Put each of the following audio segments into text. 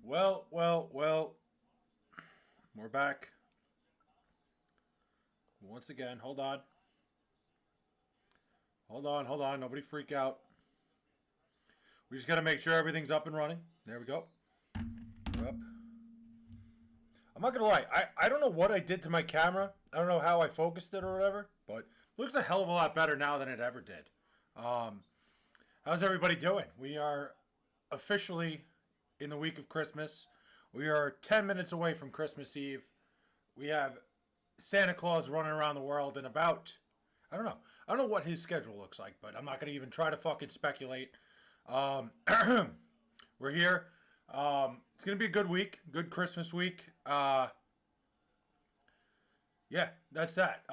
Well. We're back. Once again, hold on. Hold on. Nobody freak out. We just got to make sure everything's up and running. There we go. We're up. I'm not going to lie. I don't know what I did to my camera. I don't know how I focused it or whatever. But it looks a hell of a lot better now than it ever did. How's everybody doing? We are officially in the week of Christmas. We are 10 minutes away from Christmas Eve. We have Santa Claus running around the world in about... I don't know what his schedule looks like, but I'm not going to even try to fucking speculate. We're here. It's going to be a good week. Good Christmas week. Yeah, that's that.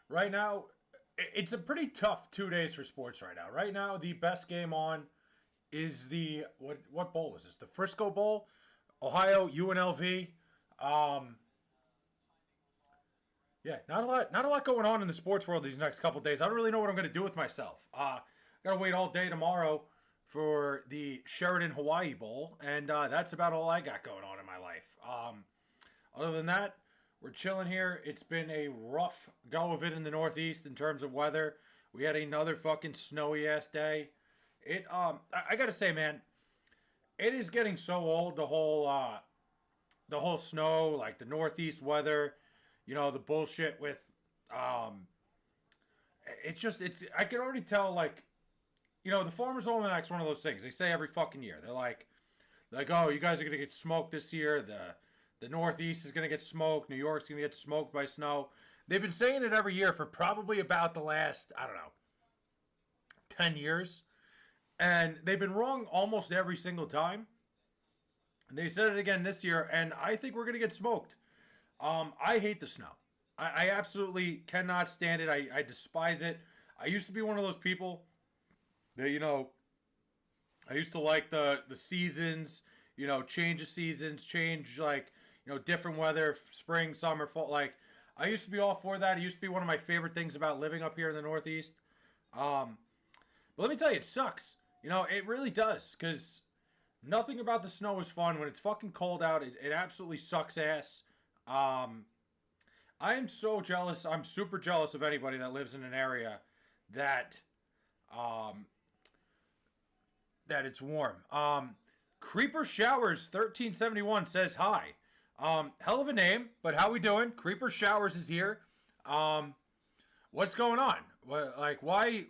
Right now, it's a pretty tough 2 days for sports right now. Right now, the best game on is the... What bowl is this? The Frisco Bowl? Ohio, UNLV. Yeah, not a lot going on in the sports world these next couple days. I don't really know what I'm going to do with myself. I got to wait all day tomorrow for the Sheridan Hawaii Bowl, and that's about all I got going on in my life. Other than that, we're chilling here. It's been a rough go of it in the Northeast in terms of weather. We had another fucking snowy ass day. I got to say, man, it is getting so old. The whole snow, like the Northeast weather. You know, the bullshit with, I can already tell, like, you know, the Farmer's Almanac's one of those things. They say every fucking year. They're like, oh, you guys are going to get smoked this year. The Northeast is going to get smoked. New York's going to get smoked by snow. They've been saying it every year for probably about the last, 10 years. And they've been wrong almost every single time. And they said it again this year, and I think we're going to get smoked. I hate the snow. I absolutely cannot stand it. I despise it. I used to be one of those people that, you know, I used to like the seasons, you know, change of seasons, change, like, you know, different weather, spring, summer, fall. Like, I used to be all for that. It used to be one of my favorite things about living up here in the Northeast. But let me tell you, it sucks. You know, it really does, because nothing about the snow is fun. When it's fucking cold out, it absolutely sucks ass. I am so jealous. I'm super jealous of anybody that lives in an area that it's warm. Creeper Showers 1371 says hi. Hell of a name, but how we doing? Creeper Showers is here. What's going on? Why?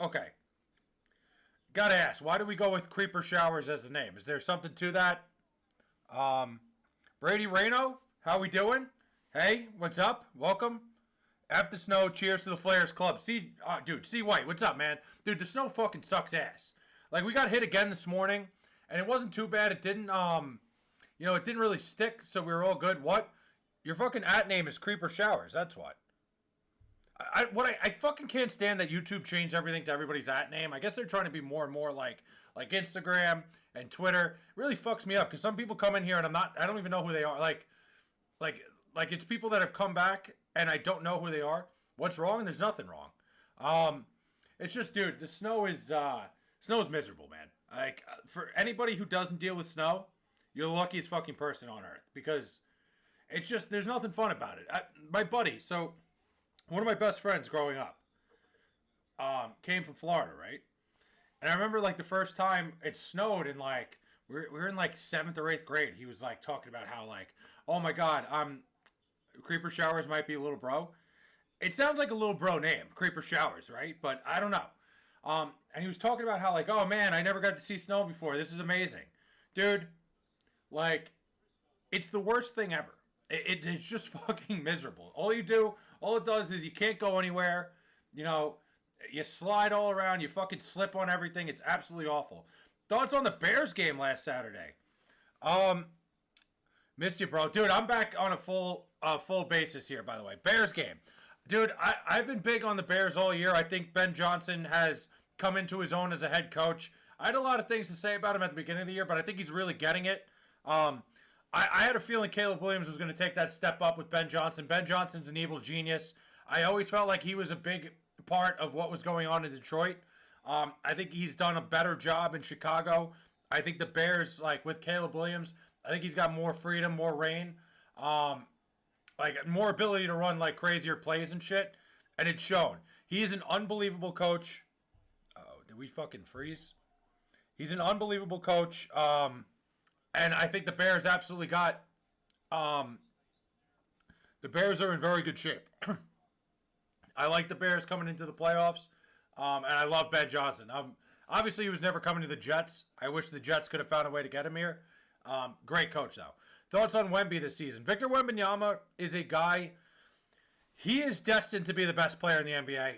Okay. Gotta ask, why do we go with Creeper Showers as the name? Is there something to that? Brady Reno? How we doing? Hey, what's up? Welcome. After snow, cheers to the Flayers Club. C White, what's up, man? Dude, the snow fucking sucks ass. Like, we got hit again this morning, and it wasn't too bad. It didn't, it didn't really stick, so we were all good. What? Your fucking @name is Creeper Showers. That's what. I fucking can't stand that YouTube changed everything to everybody's @name. I guess they're trying to be more and more like Instagram and Twitter. It really fucks me up, because some people come in here, and I don't even know who they are. Like it's people that have come back and I don't know who they are. What's wrong? There's nothing wrong. It's just, dude, the snow is miserable, man. Like, for anybody who doesn't deal with snow, you're the luckiest fucking person on earth, because it's just, there's nothing fun about it. My buddy, so one of my best friends growing up, came from Florida, right? And I remember, like, the first time it snowed, and like, we were in like 7th or 8th grade. He was like talking about how, like, oh my god, Creeper Showers might be a little bro. It sounds like a little bro name, Creeper Showers, right? But I don't know. And he was talking about how, like, oh man, I never got to see snow before. This is amazing, dude. Like, it's the worst thing ever. It's just fucking miserable. All it does is you can't go anywhere. You know, you slide all around. You fucking slip on everything. It's absolutely awful. Thoughts on the Bears game last Saturday? Missed you, bro. Dude, I'm back on a full basis here, by the way. Bears game. Dude, I've been big on the Bears all year. I think Ben Johnson has come into his own as a head coach. I had a lot of things to say about him at the beginning of the year, but I think he's really getting it. I had a feeling Caleb Williams was going to take that step up with Ben Johnson. Ben Johnson's an evil genius. I always felt like he was a big part of what was going on in Detroit. I think he's done a better job in Chicago. I think the Bears, like with Caleb Williams, I think he's got more freedom, more reign, like more ability to run like crazier plays and shit. And it's shown. He is an unbelievable coach. Oh, did we fucking freeze? He's an unbelievable coach. And I think the Bears absolutely got. The Bears are in very good shape. I like the Bears coming into the playoffs. And I love Ben Johnson. Obviously, he was never coming to the Jets. I wish the Jets could have found a way to get him here. Great coach, though. Thoughts on Wemby this season? Victor Wembanyama is a guy. He is destined to be the best player in the NBA.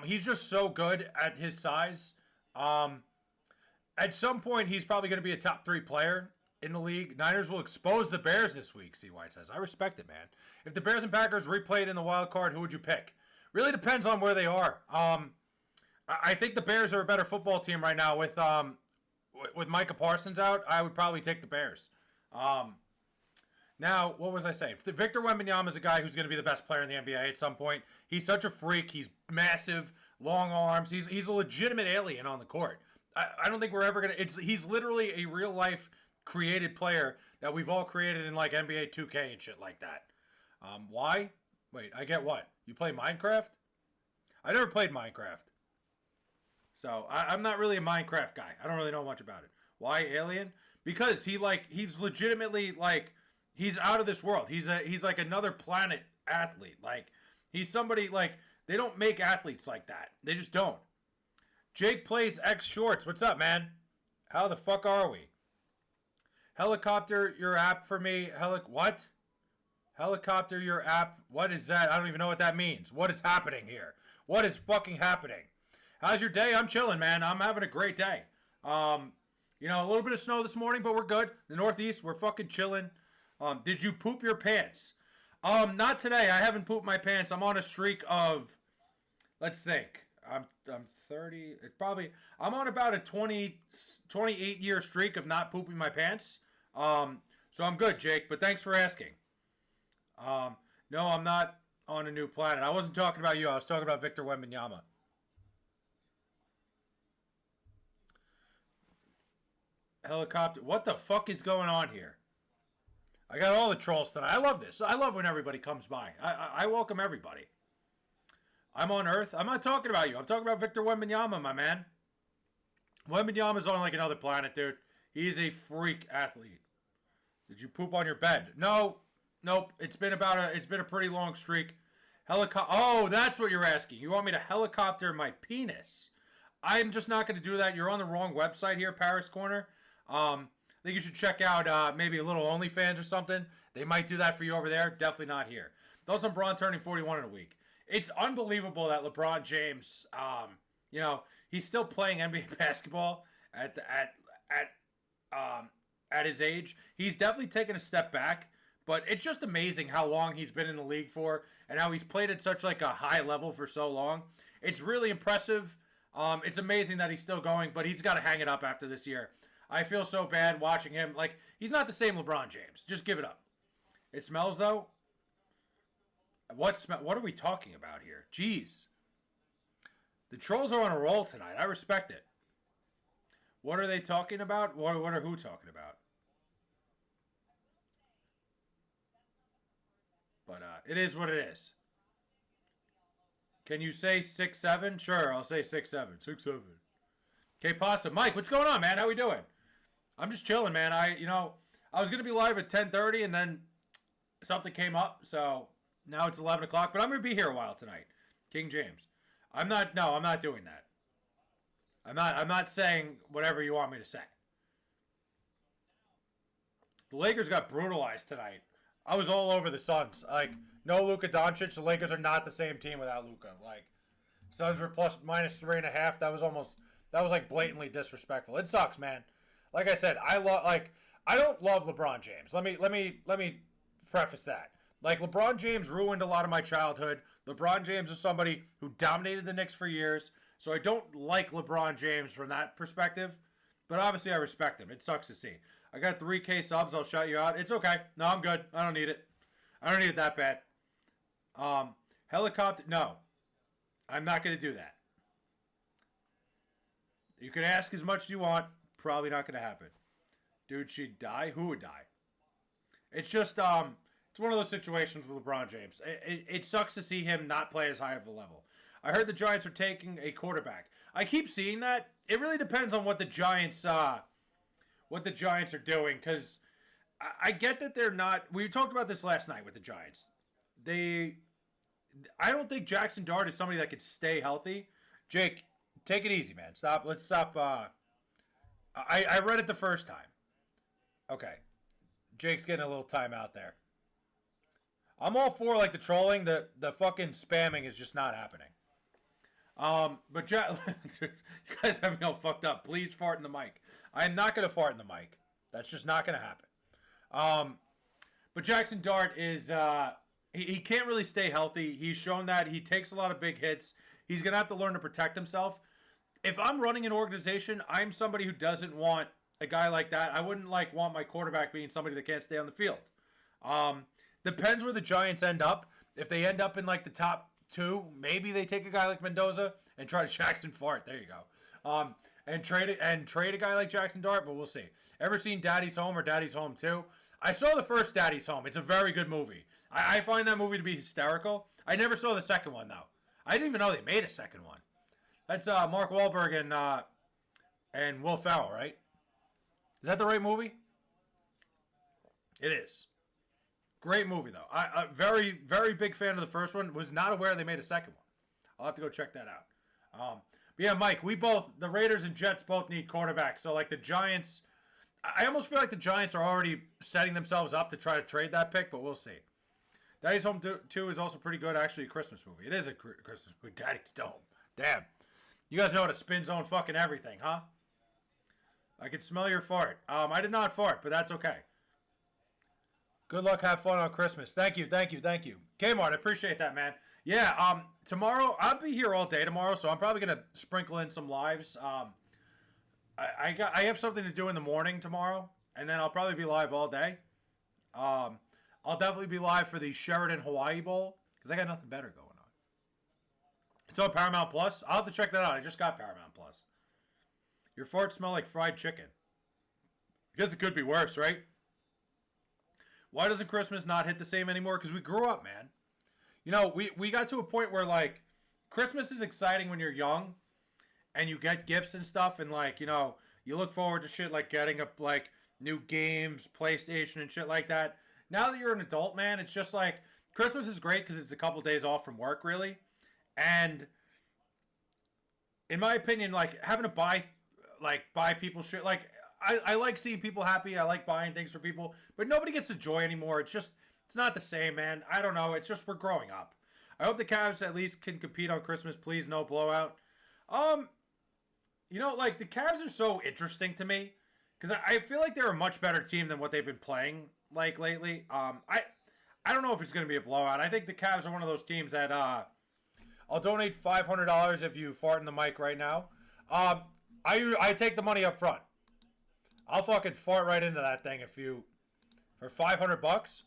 He's just so good at his size. At some point, he's probably going to be a top 3 player in the league. Niners will expose the Bears this week, C. White says. I respect it, man. If the Bears and Packers replayed in the wild card, who would you pick? Really depends on where they are. I think the Bears are a better football team right now with Micah Parsons out. I would probably take the Bears. Now, what was I saying? Victor Wembanyama is a guy who's going to be the best player in the NBA at some point. He's such a freak. He's massive, long arms. He's a legitimate alien on the court. I don't think we're ever going to... He's literally a real-life created player that we've all created in, like, NBA 2K and shit like that. Why? Wait, I get what? You play Minecraft? I never played Minecraft. So, I'm not really a Minecraft guy. I don't really know much about it. Why alien? Because he's legitimately, like... He's out of this world. He's like another planet athlete. Like, he's somebody, like, they don't make athletes like that. They just don't. Jake plays X Shorts. What's up, man? How the fuck are we? Helicopter your app for me. What? Helicopter your app. What is that? I don't even know what that means. What is happening here? What is fucking happening? How's your day? I'm chilling, man. I'm having a great day. A little bit of snow this morning, but we're good. The Northeast, we're fucking chilling. Did you poop your pants? Not today. I haven't pooped my pants. I'm on a streak of, let's think. I'm 30. I'm on about a 28 year streak of not pooping my pants. So I'm good, Jake, but thanks for asking. No, I'm not on a new planet. I wasn't talking about you. I was talking about Victor Wembanyama. Helicopter. What the fuck is going on here? I got all the trolls tonight. I love this. I love when everybody comes by. I welcome everybody. I'm on Earth. I'm not talking about you. I'm talking about Victor Wembanyama, my man. Wembanyama's on like another planet, dude. He's a freak athlete. Did you poop on your bed? No. Nope. It's been a pretty long streak. Oh, that's what you're asking. You want me to helicopter my penis? I'm just not going to do that. You're on the wrong website here, Paris Corner. I think you should check out maybe a little OnlyFans or something. They might do that for you over there. Definitely not here. Thoughts on Braun turning 41 in a week. It's unbelievable that LeBron James, he's still playing NBA basketball at his age. He's definitely taken a step back, but it's just amazing how long he's been in the league for and how he's played at such like a high level for so long. It's really impressive. It's amazing that he's still going, but he's got to hang it up after this year. I feel so bad watching him. Like, he's not the same LeBron James. Just give it up. It smells, though. What are we talking about here? Jeez. The trolls are on a roll tonight. I respect it. What are they talking about? What are who talking about? But it is what it is. Can you say 6'7"? Sure, I'll say 6'7". 6'7". Okay, Pasta. Mike, what's going on, man? How we doing? I'm just chilling, man. I was going to be live at 10:30, and then something came up, so now it's 11 o'clock. But I'm going to be here a while tonight. King James. I'm not doing that. I'm not saying whatever you want me to say. The Lakers got brutalized tonight. I was all over the Suns. Like, no Luka Doncic. The Lakers are not the same team without Luka. Like, Suns were -3.5. That was like blatantly disrespectful. It sucks, man. Like I said, I don't love LeBron James. Let me preface that. Like, LeBron James ruined a lot of my childhood. LeBron James is somebody who dominated the Knicks for years. So I don't like LeBron James from that perspective. But obviously I respect him. It sucks to see. I got 3K subs. I'll shout you out. It's okay. No, I'm good. I don't need it. I don't need it that bad. Helicopter. No. I'm not going to do that. You can ask as much as you want. Probably not going to happen. Dude, she'd die? Who would die? It's just, it's one of those situations with LeBron James. It sucks to see him not play as high of a level. I heard the Giants are taking a quarterback. I keep seeing that. It really depends on what the Giants are doing, because I get that they're not. We talked about this last night with the Giants. I don't think Jackson Dart is somebody that could stay healthy. Jake, take it easy, man. Stop. Let's stop. I read it the first time. Okay. Jake's getting a little time out there. I'm all for like the trolling. The fucking spamming is just not happening. But you guys have me all fucked up. Please fart in the mic. I am not gonna fart in the mic. That's just not gonna happen. But Jackson Dart is he can't really stay healthy. He's shown that he takes a lot of big hits. He's gonna have to learn to protect himself. If I'm running an organization, I'm somebody who doesn't want a guy like that. I wouldn't want my quarterback being somebody that can't stay on the field. Depends where the Giants end up. If they end up in the top 2, maybe they take a guy like Mendoza and try to Jackson Fart. There you go. And trade a guy like Jackson Dart, but we'll see. Ever seen Daddy's Home or Daddy's Home 2? I saw the first Daddy's Home. It's a very good movie. I find that movie to be hysterical. I never saw the second one though. I didn't even know they made a second one. That's Mark Wahlberg and Will Ferrell, right? Is that the right movie? It is. Great movie, though. I very, very big fan of the first one. Was not aware they made a second one. I'll have to go check that out. But yeah, Mike, the Raiders and Jets both need quarterbacks. So, the Giants, I almost feel like the Giants are already setting themselves up to try to trade that pick, but we'll see. Daddy's Home 2 is also pretty good, actually, a Christmas movie. It is a Christmas movie. Daddy's Home. Damn. You guys know how to spin zone fucking everything, huh? I can smell your fart. I did not fart, but that's okay. Good luck, have fun on Christmas. Thank you. Kmart, I appreciate that, man. Yeah, tomorrow, I'll be here all day tomorrow, so I'm probably going to sprinkle in some lives. I have something to do in the morning tomorrow, and then I'll probably be live all day. I'll definitely be live for the Sheridan Hawaii Bowl, because I got nothing better going on. It's on Paramount Plus. I'll have to check that out. I just got Paramount Plus. Your farts smell like fried chicken. I guess it could be worse, right? Why doesn't Christmas not hit the same anymore? Because we grew up, man. You know, we got to a point where, Christmas is exciting when you're young and you get gifts and stuff. And, you look forward to shit like getting new games, PlayStation and shit like that. Now that you're an adult, man, it's just Christmas is great because it's a couple days off from work, really. And in my opinion, having to buy people shit, I like seeing people happy. I like buying things for people, but nobody gets the joy anymore. It's not the same, man. I don't know. It's just, we're growing up. I hope the Cavs at least can compete on Christmas. Please, no blowout. The Cavs are so interesting to me because I feel like they're a much better team than what they've been playing lately. I don't know if it's going to be a blowout. I think the Cavs are one of those teams that, I'll donate $500 if you fart in the mic right now. I take the money up front. I'll fucking fart right into that thing for $500.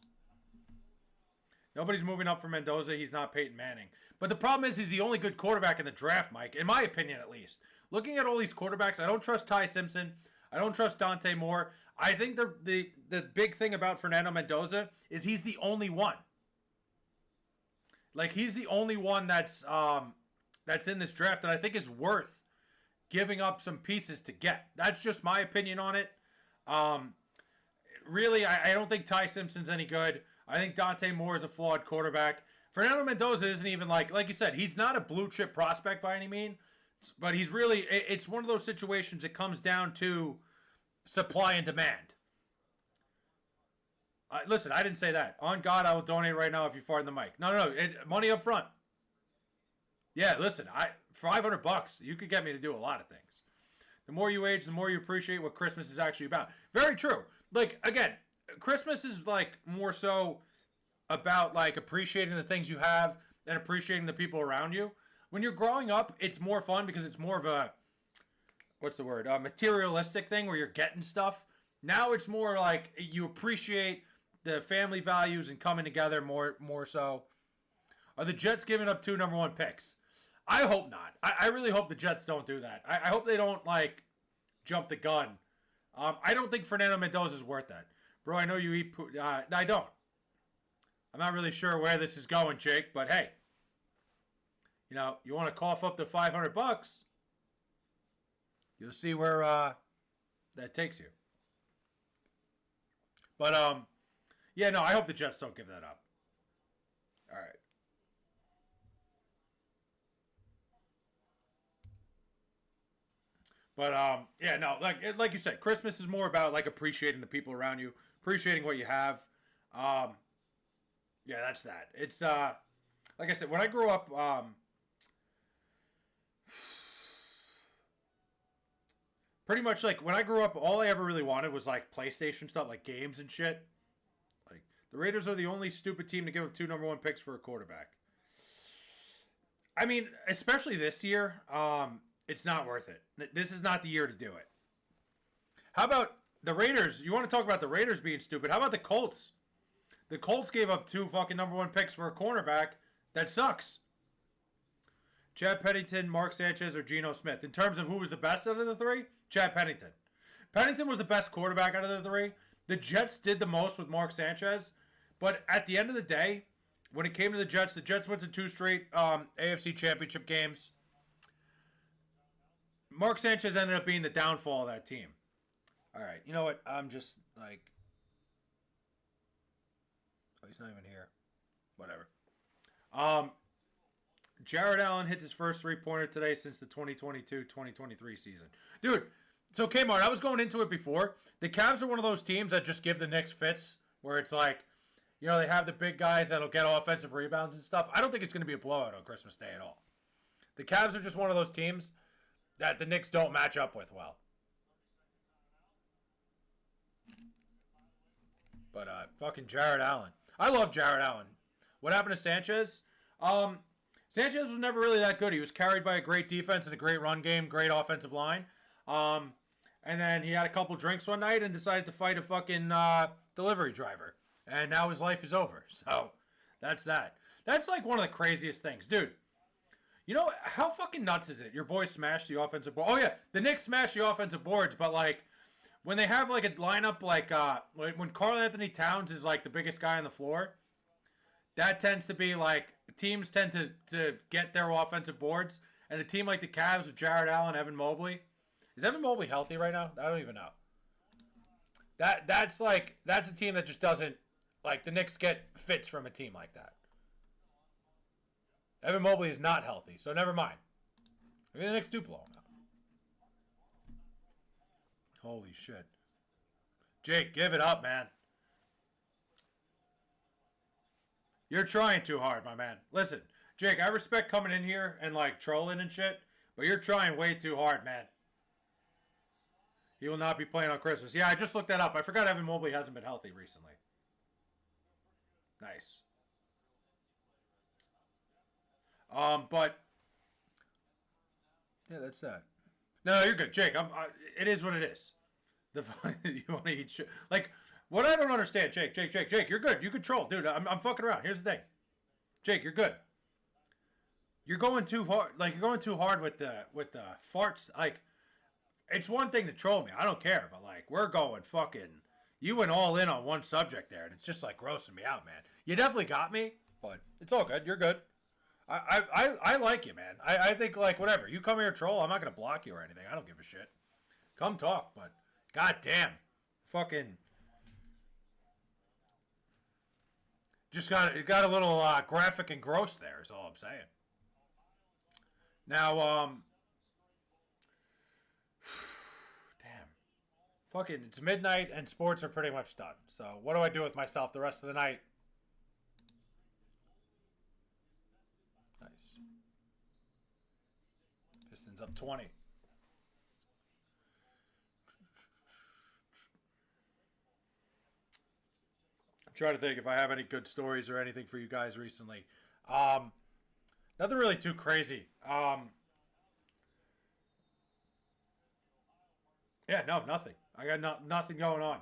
Nobody's moving up for Mendoza. He's not Peyton Manning. But the problem is he's the only good quarterback in the draft, Mike, in my opinion at least. Looking at all these quarterbacks, I don't trust Ty Simpson. I don't trust Dante Moore. I think the big thing about Fernando Mendoza is he's the only one. He's the only one that's in this draft that I think is worth giving up some pieces to get. That's just my opinion on it. Really, I don't think Ty Simpson's any good. I think Dante Moore is a flawed quarterback. Fernando Mendoza isn't even like you said, he's not a blue chip prospect by any means, but he's really, it's one of those situations it comes down to supply and demand. Listen, I didn't say that. On God, I will donate right now if you fart in the mic. No. Money up front. Yeah, listen, $500, you could get me to do a lot of things. The more you age, the more you appreciate what Christmas is actually about. Very true. Again, Christmas is more so about appreciating the things you have and appreciating the people around you. When you're growing up, it's more fun because it's more of a, a materialistic thing where you're getting stuff. Now it's more you appreciate the family values and coming together more so. Are the Jets giving up 2 number 1 picks? I hope not. I really hope the Jets don't do that. I hope they don't, like, jump the gun. I don't think Fernando Mendoza is worth that. Bro, I know you eat... I don't. I'm not really sure where this is going, Jake, but hey. You know, you want to cough up to $500, you'll see where that takes you. But, yeah, no, I hope the Jets don't give that up. All right. But yeah, no, like you said, Christmas is more about like appreciating the people around you, appreciating what you have. Yeah, that's that. It's like I said, when I grew up, pretty much like when I grew up, all I ever really wanted was like PlayStation stuff, like games and shit. Like the Raiders are the only stupid team to give up 2 number 1 picks for a quarterback. I mean, especially this year. It's not worth it. This is not the year to do it. How about the Raiders? You want to talk about the Raiders being stupid? How about the Colts? The Colts gave up 2 fucking number 1 picks for a cornerback. That sucks. Chad Pennington, Mark Sanchez, or Geno Smith. In terms of who was the best out of the 3, Chad Pennington. Pennington was the best quarterback out of the 3. The Jets did the most with Mark Sanchez. But at the end of the day, when it came to the Jets went to 2 straight AFC championship games. Mark Sanchez ended up being the downfall of that team. All right, you know what? I'm just like... Oh, he's not even here. Whatever. Jared Allen hits his first 3-pointer today since the 2022-2023 season. Dude, so Kmart, I was going into it before. The Cavs are one of those teams that just give the Knicks fits, where it's like, you know, they have the big guys that'll get offensive rebounds and stuff. I don't think it's going to be a blowout on Christmas Day at all. The Cavs are just one of those teams that the Knicks don't match up with well. But fucking Jared Allen. I love Jared Allen. What happened to Sanchez? Sanchez was never really that good. He was carried by a great defense and a great run game, great offensive line. And then he had a couple drinks one night and decided to fight a fucking delivery driver. And now his life is over. So that's that. That's like one of the craziest things. Dude, you know, how fucking nuts is it? Your boys smashed the offensive board. Oh, yeah, the Knicks smashed the offensive boards, but, like, when they have, like, a lineup, like, when Karl Anthony Towns is, like, the biggest guy on the floor, that tends to be, like, teams tend to get their offensive boards, and a team like the Cavs with Jared Allen, Evan Mobley. Is Evan Mobley healthy right now? I don't even know. That's a team that just doesn't, like, the Knicks get fits from a team like that. Evan Mobley is not healthy, so never mind. Maybe the Knicks do blow him out. Holy shit. Jake, give it up, man. You're trying too hard, my man. Listen, Jake, I respect coming in here and, like, trolling and shit, but you're trying way too hard, man. He will not be playing on Christmas. Yeah, I just looked that up. I forgot Evan Mobley hasn't been healthy recently. Nice. But yeah, that's that. No, you're good, Jake. It is what it is. You want to eat shit? Like, what I don't understand, Jake. You're good. You control, dude. I'm fucking around. Here's the thing, Jake. You're good. You're going too hard. Like, you're going too hard with the farts. Like, it's one thing to troll me. I don't care, but like, we're going fucking. You went all in on one subject there, and it's just like grossing me out, man. You definitely got me, but it's all good. You're good. I like you, man. I think, like, whatever. You come here troll, I'm not going to block you or anything. I don't give a shit. Come talk, but goddamn. Fucking. Just got a little graphic and gross there is all I'm saying. Now, damn. Fucking, it's midnight and sports are pretty much done. So what do I do with myself the rest of the night? Nice. Pistons up 20. I'm trying to think if I have any good stories or anything for you guys recently. Nothing really too crazy. Yeah, no, nothing. I got nothing going on.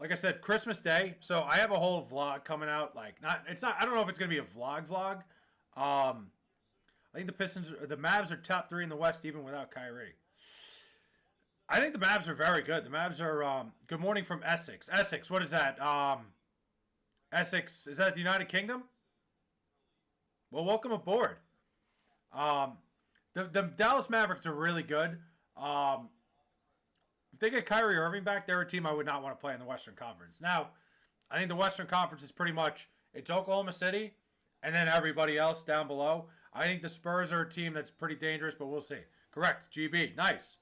like I said, Christmas Day. So I have a whole vlog coming out. Like, not, it's not, I don't know if it's going to be a vlog. I think the Mavs are top 3 in the West even without Kyrie. I think the Mavs are very good. The Mavs are, good morning from Essex. Essex, what is that? Essex, is that the United Kingdom? Well, welcome aboard. The Dallas Mavericks are really good. If they get Kyrie Irving back, they're a team I would not want to play in the Western Conference. Now, I think the Western Conference is pretty much, it's Oklahoma City and then everybody else down below. I think the Spurs are a team that's pretty dangerous, but we'll see. Correct, GB, nice.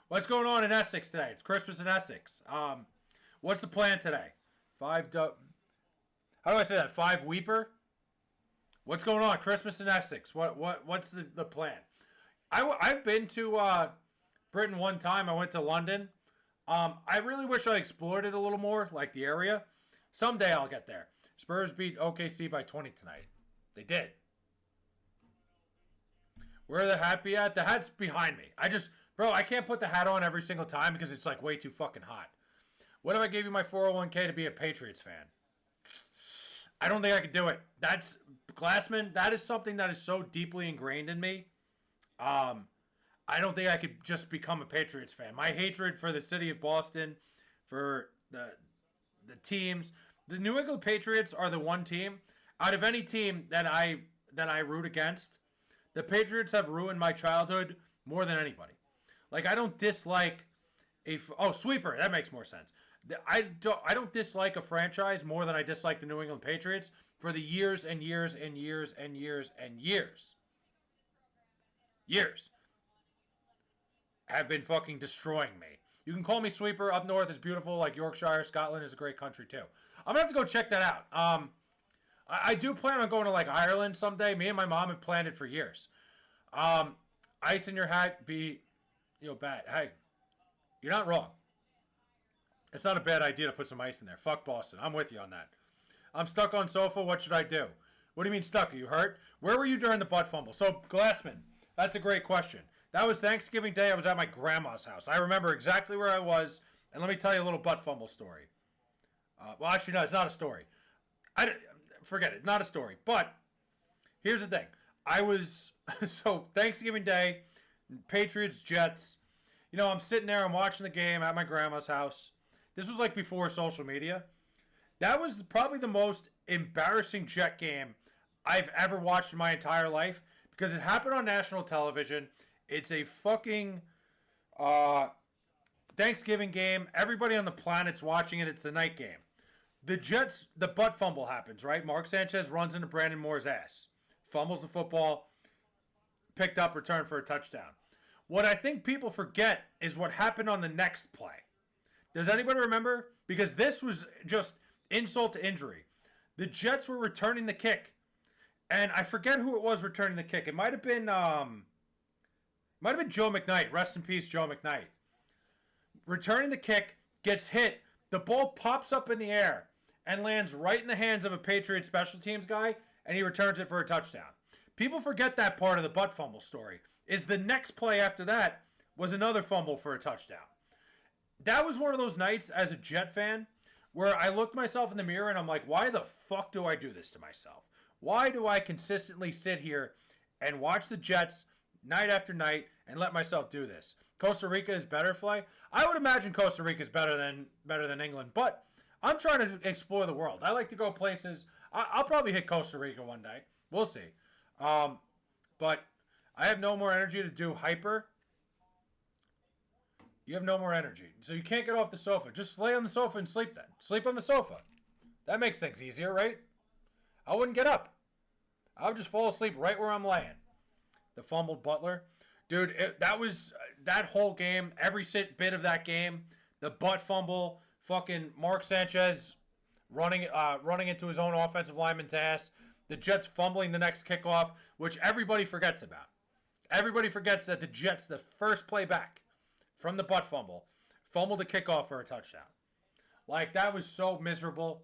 What's going on in Essex today? It's Christmas in Essex. What's the plan today? How do I say that? 5 Weeper? What's going on? Christmas in Essex. What's the plan? I've been to Britain one time. I went to London. I really wish I explored it a little more, like the area. Someday I'll get there. Spurs beat OKC by 20 tonight. They did. Where the hat be at? The hat's behind me. Bro, I can't put the hat on every single time because it's like way too fucking hot. What if I gave you my 401k to be a Patriots fan? I don't think I could do it. That's, Glassman, that is something that is so deeply ingrained in me. I don't think I could just become a Patriots fan. My hatred for the city of Boston, for the teams, the New England Patriots are the one team out of any team that I root against. The Patriots have ruined my childhood more than anybody. Like, I don't dislike Sweeper. That makes more sense. I don't dislike a franchise more than I dislike the New England Patriots for the years and years and years and years and years. Years. Have been fucking destroying me. You can call me Sweeper. Up north is beautiful, like Yorkshire. Scotland is a great country, too. I'm going to have to go check that out. I do plan on going to, like, Ireland someday. Me and my mom have planned it for years. Ice in your hat be, bad. Hey, you're not wrong. It's not a bad idea to put some ice in there. Fuck Boston. I'm with you on that. I'm stuck on sofa. What should I do? What do you mean stuck? Are you hurt? Where were you during the butt fumble? So, Glassman, that's a great question. That was Thanksgiving Day. I was at my grandma's house. I remember exactly where I was. And let me tell you a little butt fumble story. Well, actually, no, it's not a story. Forget it. Not a story. But here's the thing. So Thanksgiving Day, Patriots, Jets. I'm sitting there. I'm watching the game at my grandma's house. This was like before social media. That was probably the most embarrassing Jet game I've ever watched in my entire life because it happened on national television. It's a fucking Thanksgiving game. Everybody on the planet's watching it. It's the night game. The Jets, the butt fumble happens, right? Mark Sanchez runs into Brandon Moore's ass. Fumbles the football. Picked up, returned for a touchdown. What I think people forget is what happened on the next play. Does anybody remember? Because this was just insult to injury. The Jets were returning the kick. And I forget who it was returning the kick. It might have been Joe McKnight. Rest in peace, Joe McKnight. Returning the kick, gets hit. The ball pops up in the air and lands right in the hands of a Patriots special teams guy, and he returns it for a touchdown. People forget that part of the butt fumble story. Is the next play after that was another fumble for a touchdown. That was one of those nights as a Jet fan where I looked myself in the mirror and I'm like, why the fuck do I do this to myself? Why do I consistently sit here and watch the Jets night after night and let myself do this? Costa Rica is better, Fley? I would imagine Costa Rica is better than England, but I'm trying to explore the world. I like to go places. I'll probably hit Costa Rica one day. We'll see. But I have no more energy to do hyper. You have no more energy. So you can't get off the sofa. Just lay on the sofa and sleep then. Sleep on the sofa. That makes things easier, right? I wouldn't get up. I would just fall asleep right where I'm laying. The fumbled Butler. Dude, that was that whole game, every bit of that game, the butt fumble, fucking Mark Sanchez running into his own offensive lineman's ass, the Jets fumbling the next kickoff, which everybody forgets about. Everybody forgets that the Jets, the first play back from the butt fumble, fumbled the kickoff for a touchdown. Like, that was so miserable.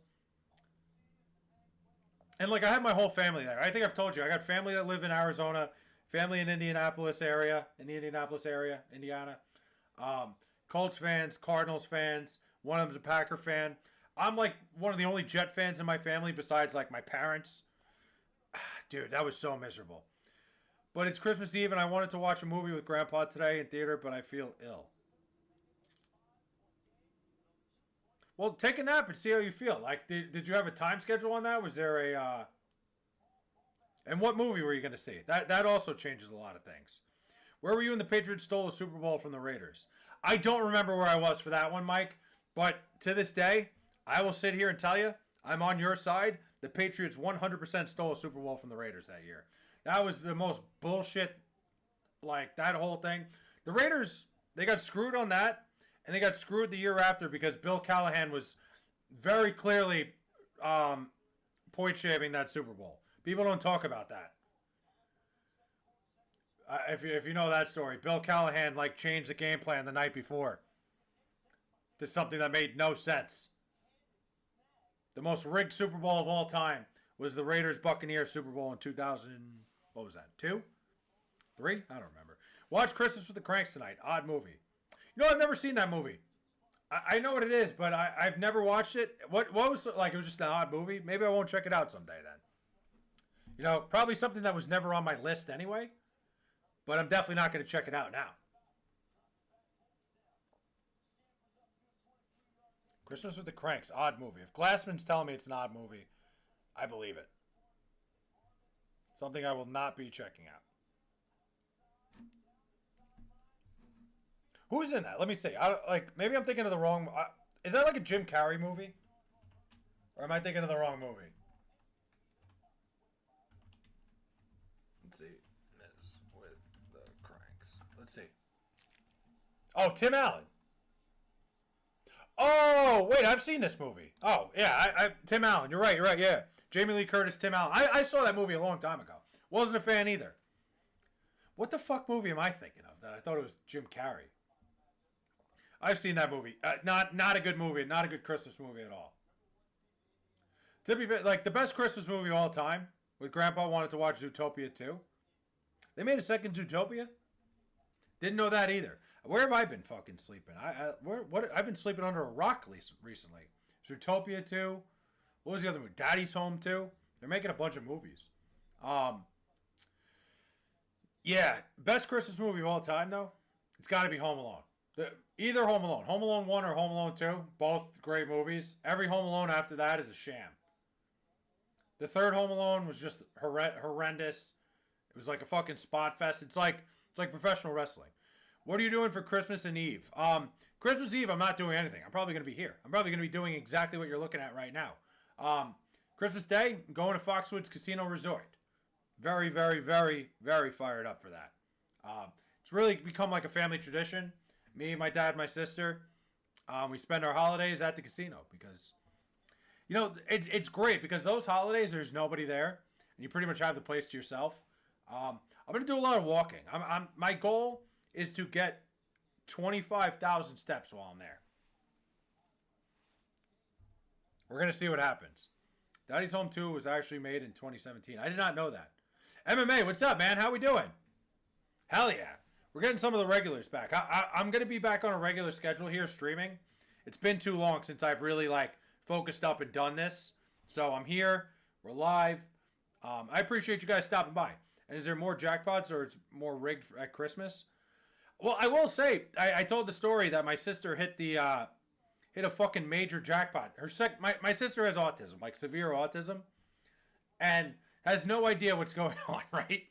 And, like, I had my whole family there. I think I've told you. I got family that live in Arizona, family in Indiana area, Indiana. Colts fans, Cardinals fans. One of them's a Packer fan. I'm like one of the only Jet fans in my family besides like my parents. Dude, that was so miserable. But it's Christmas Eve and I wanted to watch a movie with Grandpa today in theater, but I feel ill. Well, take a nap and see how you feel. Like, did you have a time schedule on that? Was there a and what movie were you going to see? That also changes a lot of things. Where were you when the Patriots stole the Super Bowl from the Raiders? I don't remember where I was for that one, Mike. But to this day, I will sit here and tell you, I'm on your side. The Patriots 100% stole a Super Bowl from the Raiders that year. That was the most bullshit, like, that whole thing. The Raiders, they got screwed on that, and they got screwed the year after because Bill Callahan was very clearly point shaving that Super Bowl. People don't talk about that. If you know that story, Bill Callahan like changed the game plan the night before to something that made no sense. The most rigged Super Bowl of all time was the Raiders Buccaneers Super Bowl in 2000. What was that? 2? 3? I don't remember. Watch Christmas with the Cranks tonight. Odd movie. You know, I've never seen that movie. I know what it is, but I've never watched it. What was like? It was just an odd movie. Maybe I won't check it out someday then. You know, probably something that was never on my list anyway. But I'm definitely not going to check it out now. Christmas with the Cranks, odd movie. If Glassman's telling me it's an odd movie, I believe it. Something I will not be checking out. Who's in that? Let me see. Maybe I'm thinking of the wrong. Is that like a Jim Carrey movie, or am I thinking of the wrong movie? Let's see. With the Cranks. Let's see. Oh, Tim Allen. Oh, wait, I've seen this movie. Oh, yeah, Tim Allen. You're right, yeah. Jamie Lee Curtis, Tim Allen. I saw that movie a long time ago. Wasn't a fan either. What the fuck movie am I thinking of that I thought it was Jim Carrey? I've seen that movie. Not a good movie. Not a good Christmas movie at all. To be fair, like the best Christmas movie of all time, with Grandpa wanted to watch Zootopia 2. They made a second Zootopia? Didn't know that either. Where have I been fucking sleeping? I've been sleeping under a rock recently. Zootopia 2. What was the other movie? Daddy's Home 2. They're making a bunch of movies. Yeah, best Christmas movie of all time though. It's got to be Home Alone. Either Home Alone, Home Alone 1 or Home Alone 2, both great movies. Every Home Alone after that is a sham. The third Home Alone was just horrendous. It was like a fucking spot fest. It's like professional wrestling. What are you doing for Christmas and Eve? Christmas Eve, I'm not doing anything. I'm probably going to be here. I'm probably going to be doing exactly what you're looking at right now. Christmas Day, I'm going to Foxwoods Casino Resort. Very, very, very, very fired up for that. It's really become like a family tradition. Me, my dad, my sister, we spend our holidays at the casino because, you know, it's great because those holidays, there's nobody there. And you pretty much have the place to yourself. I'm going to do a lot of walking. My goal is to get 25,000 steps while I'm there. We're going to see what happens. Daddy's Home 2 was actually made in 2017. I did not know that. MMA, what's up, man? How we doing? Hell yeah. We're getting some of the regulars back. I'm going to be back on a regular schedule here streaming. It's been too long since I've really like focused up and done this. So I'm here. We're live. I appreciate you guys stopping by. And is there more jackpots or it's more rigged at Christmas? Well, I will say, I told the story that my sister hit a fucking major jackpot. My sister has autism, like severe autism, and has no idea what's going on, right?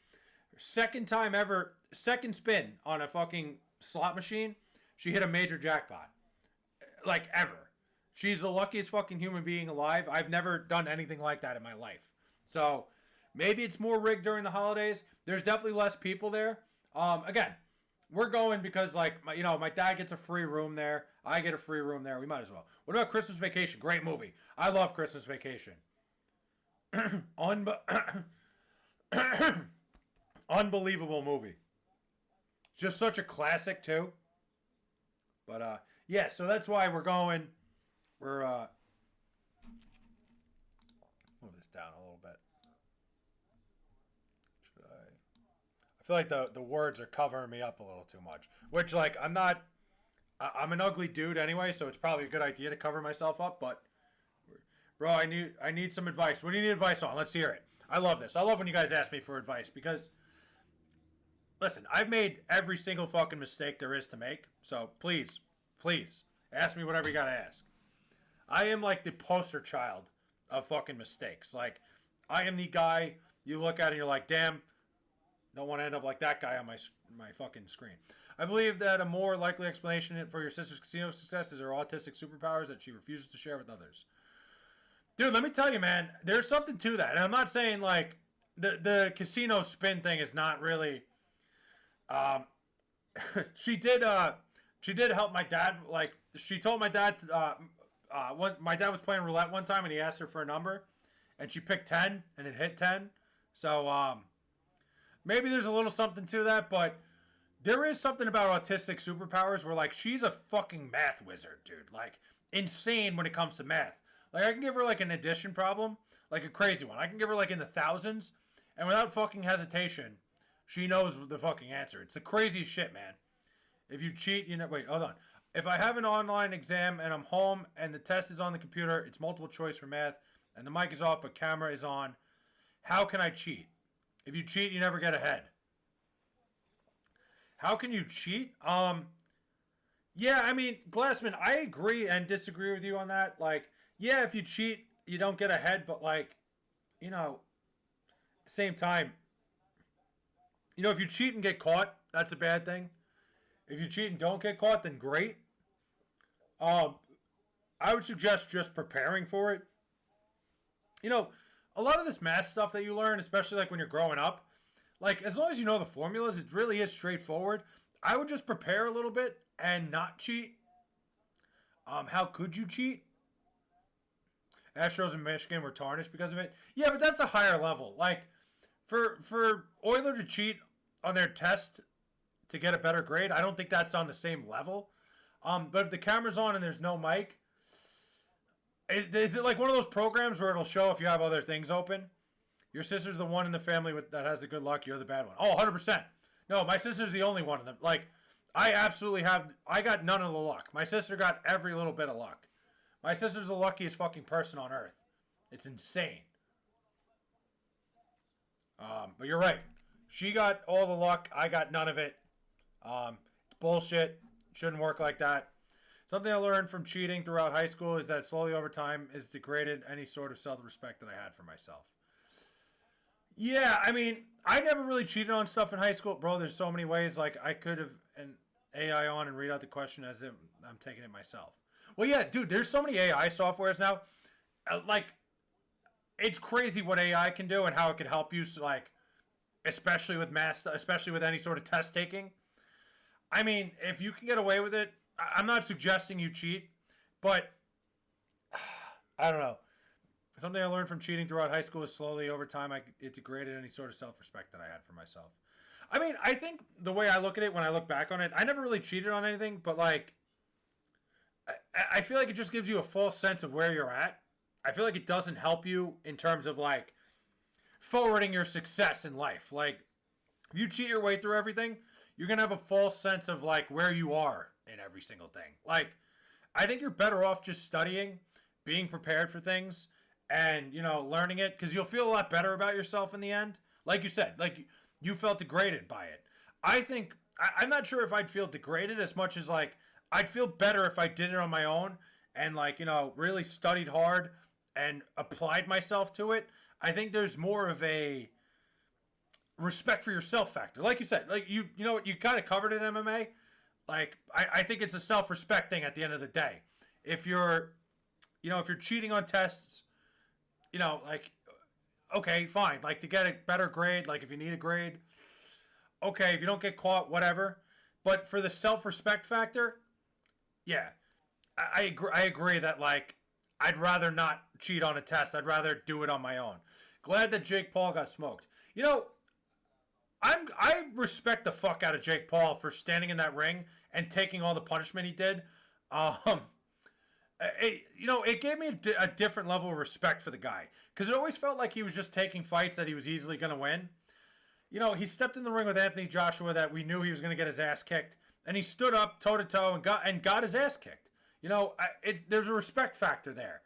Second time ever, second spin on a fucking slot machine, she hit a major jackpot. Like, ever. She's the luckiest fucking human being alive. I've never done anything like that in my life. So, maybe it's more rigged during the holidays. There's definitely less people there. Again, we're going because, like, my dad gets a free room there. I get a free room there. We might as well. What about Christmas Vacation? Great movie. I love Christmas Vacation. Unbelievable movie. Just such a classic, too. But, yeah, so that's why we're going. We're, move this down a little bit. Should I feel like the words are covering me up a little too much. Which, like, I'm an ugly dude anyway, so it's probably a good idea to cover myself up, but Bro, I need some advice. What do you need advice on? Let's hear it. I love this. I love when you guys ask me for advice because, listen, I've made every single fucking mistake there is to make. So please, please, ask me whatever you gotta ask. I am like the poster child of fucking mistakes. Like, I am the guy you look at and you're like, damn, don't want to end up like that guy on my fucking screen. I believe that a more likely explanation for your sister's casino success is her autistic superpowers that she refuses to share with others. Dude, let me tell you, man, there's something to that. And I'm not saying, like, the casino spin thing is not really... she did help my dad. Like, she told my dad... my dad was playing roulette one time, and he asked her for a number. And she picked 10, and it hit 10. So, maybe there's a little something to that, but... There is something about autistic superpowers where, like, she's a fucking math wizard, dude. Like, insane when it comes to math. Like, I can give her, like, an addition problem, like a crazy one. I can give her, like, in the thousands, and without fucking hesitation, she knows the fucking answer. It's the craziest shit, man. If you cheat, you know... Wait, hold on. If I have an online exam and I'm home and the test is on the computer, it's multiple choice for math, and the mic is off but camera is on, how can I cheat? If you cheat, you never get ahead. How can you cheat? Yeah, I mean, Glassman, I agree and disagree with you on that. Like, yeah, if you cheat, you don't get ahead, but, like, you know, at the same time, you know, if you cheat and get caught, that's a bad thing. If you cheat and don't get caught, then great. I would suggest just preparing for it. You know, a lot of this math stuff that you learn, especially, like, when you're growing up, like, as long as you know the formulas, it really is straightforward. I would just prepare a little bit and not cheat. How could you cheat? Astros in Michigan were tarnished because of it. Yeah, but that's a higher level. Like, for Euler to cheat on their test to get a better grade, I don't think that's on the same level. But if the camera's on and there's no mic, is it like one of those programs where it'll show if you have other things open? Your sister's the one in the family that has the good luck. You're the bad one. Oh, 100%. No, my sister's the only one of them. Like, I got none of the luck. My sister got every little bit of luck. My sister's the luckiest fucking person on earth. It's insane. But you're right. She got all the luck. I got none of it. It's bullshit. Shouldn't work like that. Something I learned from cheating throughout high school is that slowly over time is degraded any sort of self-respect that I had for myself. Yeah, I mean, I never really cheated on stuff in high school. Bro, there's so many ways. Like, I could have an AI on and read out the question as if I'm taking it myself. Well, yeah, dude, there's so many AI softwares now. Like, it's crazy what AI can do and how it can help you, like, especially with math, especially with any sort of test taking. I mean, if you can get away with it, I'm not suggesting you cheat, but I don't know. Something I learned from cheating throughout high school is slowly over time it degraded any sort of self-respect that I had for myself. I mean, I think the way I look at it when I look back on it, I never really cheated on anything, but, like, I feel like it just gives you a false sense of where you're at. I feel like it doesn't help you in terms of, like, forwarding your success in life. Like, if you cheat your way through everything, you're going to have a false sense of, like, where you are in every single thing. Like, I think you're better off just studying, being prepared for things, and, you know, learning it, because you'll feel a lot better about yourself in the end. Like you said, like, you felt degraded by it. I think, I'm not sure if I'd feel degraded as much as, like, I'd feel better if I did it on my own and, like, you know, really studied hard and applied myself to it. I think there's more of a respect for yourself factor. Like you said, like, you know what, you kind of covered it in MMA. Like, I think it's a self-respect thing at the end of the day. If you're, you know, if you're cheating on tests, you know, like, okay, fine. Like, to get a better grade, like, if you need a grade, okay, if you don't get caught, whatever. But for the self-respect factor, yeah, I agree that, like, I'd rather not cheat on a test. I'd rather do it on my own. Glad that Jake Paul got smoked. You know, I respect the fuck out of Jake Paul for standing in that ring and taking all the punishment he did. You know, it gave me a different level of respect for the guy. Because it always felt like he was just taking fights that he was easily going to win. You know, he stepped in the ring with Anthony Joshua that we knew he was going to get his ass kicked. And he stood up toe-to-toe and got his ass kicked. You know, there's a respect factor there.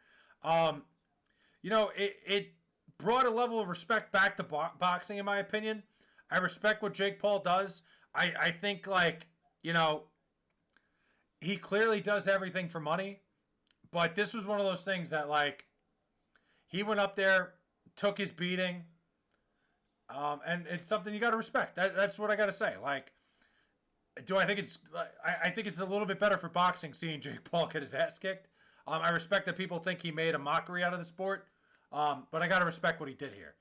it brought a level of respect back to boxing, in my opinion. I respect what Jake Paul does. I think, like, he clearly does everything for money. But this was one of those things that, like, he went up there, took his beating, and it's something you got to respect. That's what I got to say. Like, do I think it's... I think it's a little bit better for boxing seeing Jake Paul get his ass kicked. I respect that people think he made a mockery out of the sport, but I got to respect what he did here.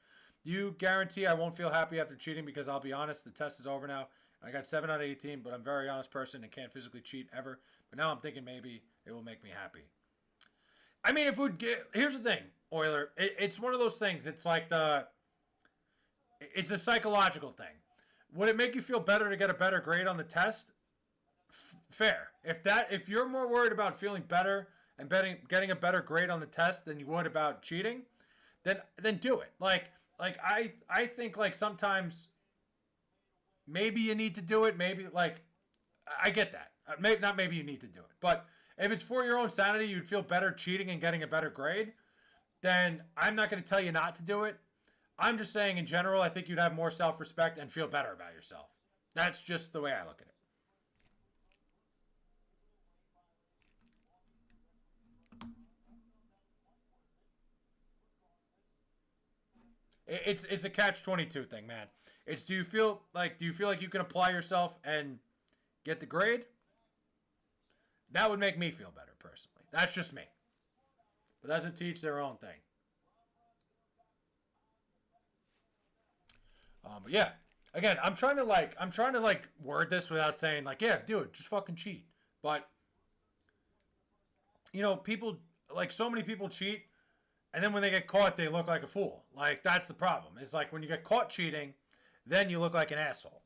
You guarantee I won't feel happy after cheating because I'll be honest, the test is over now. I got 7 out of 18, but I'm a very honest person and can't physically cheat ever. But now I'm thinking maybe it will make me happy. I mean, if we'd get... Here's the thing, Euler. It's one of those things. It's like it's a psychological thing. Would it make you feel better to get a better grade on the test? Fair. If you're more worried about feeling better and getting a better grade on the test than you would about cheating, then do it. Like I think, like, sometimes maybe you need to do it. Maybe, like, I get that. Not maybe you need to do it, but if it's for your own sanity, you'd feel better cheating and getting a better grade, then I'm not going to tell you not to do it. I'm just saying, in general, I think you'd have more self-respect and feel better about yourself. That's just the way I look at it. It's a catch-22 thing, man. It's do you feel like you can apply yourself and get the grade? That would make me feel better, personally. That's just me. But that's a teach their own thing. But yeah, again, I'm trying to word this without saying, like, yeah, do it, just fucking cheat. But people, like, so many people cheat, and then when they get caught, they look like a fool. Like, that's the problem. It's like when you get caught cheating, then you look like an asshole.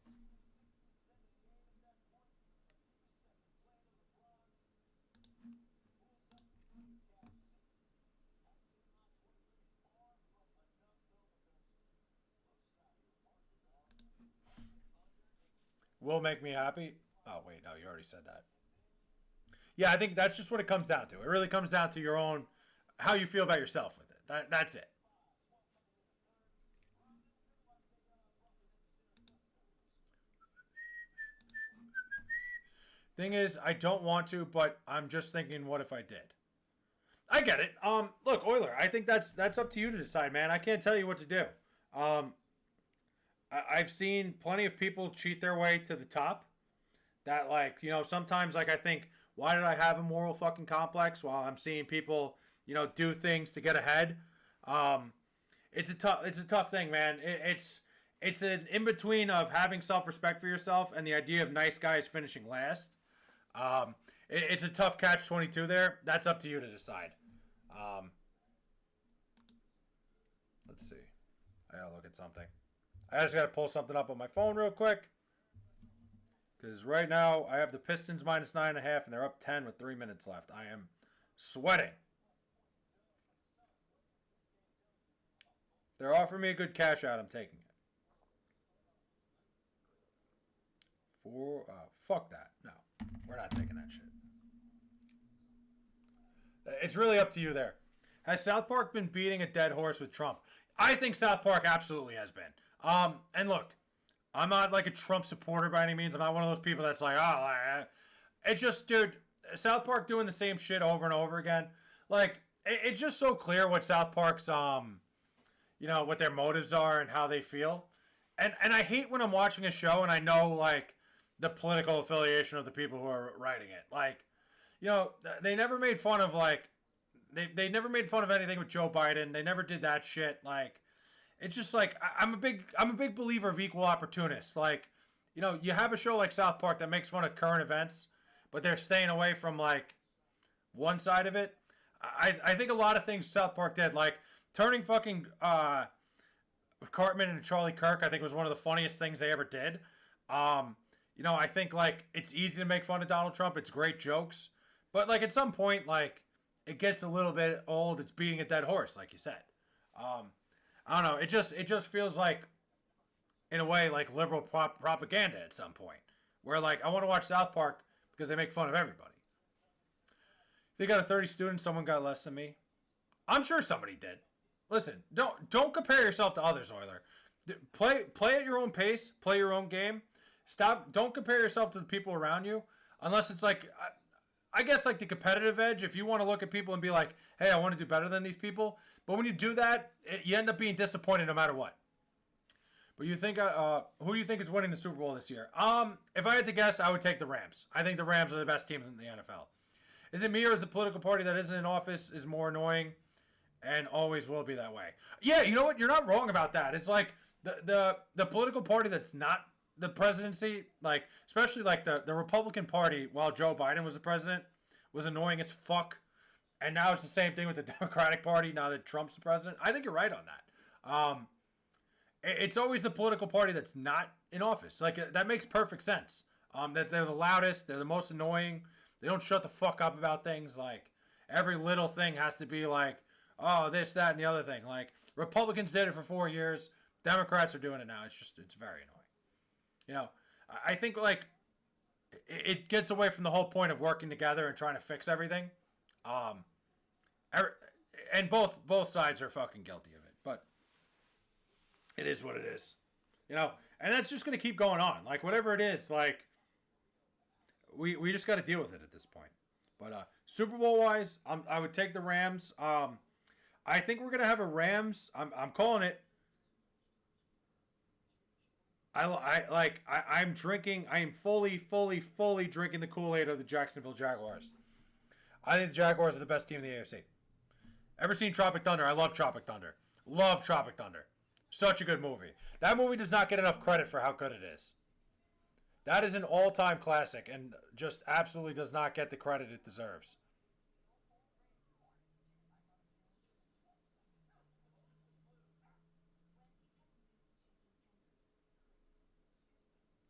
Will make me happy. Oh, wait, no, you already said that. Yeah, I think that's just what it comes down to. It really comes down to your own, how you feel about yourself with it. That's it. Thing is, I don't want to, but I'm just thinking, what if I did? I get it. Look, Euler, I think that's up to you to decide, man. I can't tell you what to do. Um, I've seen plenty of people cheat their way to the top. That, like, sometimes, like, I think, why did I have a moral fucking complex while I'm seeing people, do things to get ahead? It's a tough thing, man. It's an in between of having self respect for yourself and the idea of nice guys finishing last. It's a tough catch-22 there. That's up to you to decide. Let's see. I gotta look at something. I just gotta pull something up on my phone real quick. Because right now, I have the Pistons minus 9.5, and they're up 10 with 3 minutes left. I am sweating. They're offering me a good cash out. I'm taking it. Fuck that. No, we're not taking that shit. It's really up to you there. Has South Park been beating a dead horse with Trump? I think South Park absolutely has been. And look, I'm not like a Trump supporter by any means. I'm not one of those people that's like, it's just, dude, South Park doing the same shit over and over again. Like, it's just so clear what South Park's, what their motives are and how they feel. And I hate when I'm watching a show and I know, like, the political affiliation of the people who are writing it. Like, they never made fun of, like, they never made fun of anything with Joe Biden. They never did that shit. Like, it's just like, I'm a big believer of equal opportunists. Like, you have a show like South Park that makes fun of current events, but they're staying away from, like, one side of it. I think a lot of things South Park did, like turning fucking Cartman into Charlie Kirk, I think was one of the funniest things they ever did. I think, like, it's easy to make fun of Donald Trump. It's great jokes. But, like, at some point, like, it gets a little bit old. It's beating a dead horse, like you said. I don't know. It just feels like, in a way, like liberal propaganda at some point. Where, like, I want to watch South Park because they make fun of everybody. They got a 30 students, someone got less than me. I'm sure somebody did. listen, don't compare yourself to others, Euler. Play at your own pace, play your own game. Stop. Don't compare yourself to the people around you, unless it's like, I guess like the competitive edge. If you want to look at people and be like, hey, I want to do better than these people, but when you do that, you end up being disappointed no matter what. But you think, who do you think is winning the Super Bowl this year? If I had to guess, I would take the Rams. I think the Rams are the best team in the NFL. Is it me or is the political party that isn't in office is more annoying and always will be that way? Yeah, you know what? You're not wrong about that. It's like the political party that's not the presidency, like especially like the Republican Party while Joe Biden was the president, was annoying as fuck. And now it's the same thing with the Democratic Party now that Trump's the president. I think you're right on that. It's always the political party that's not in office. Like that makes perfect sense. That they're the loudest, they're the most annoying. They don't shut the fuck up about things. Like every little thing has to be like, oh, this, that, and the other thing. Like Republicans did it for 4 years. Democrats are doing it now. It's very annoying. You know, I think like it gets away from the whole point of working together and trying to fix everything. And both sides are fucking guilty of it, but it is what it is, you know. And that's just gonna keep going on. Like whatever it is, like we just got to deal with it at this point. But Super Bowl wise, I would take the Rams. I think we're gonna have a Rams. I'm calling it. I'm drinking. I am fully drinking the Kool-Aid of the Jacksonville Jaguars. I think the Jaguars are the best team in the AFC. Ever seen Tropic Thunder? I love Tropic Thunder. Love Tropic Thunder. Such a good movie. That movie does not get enough credit for how good it is. That is an all-time classic and just absolutely does not get the credit it deserves.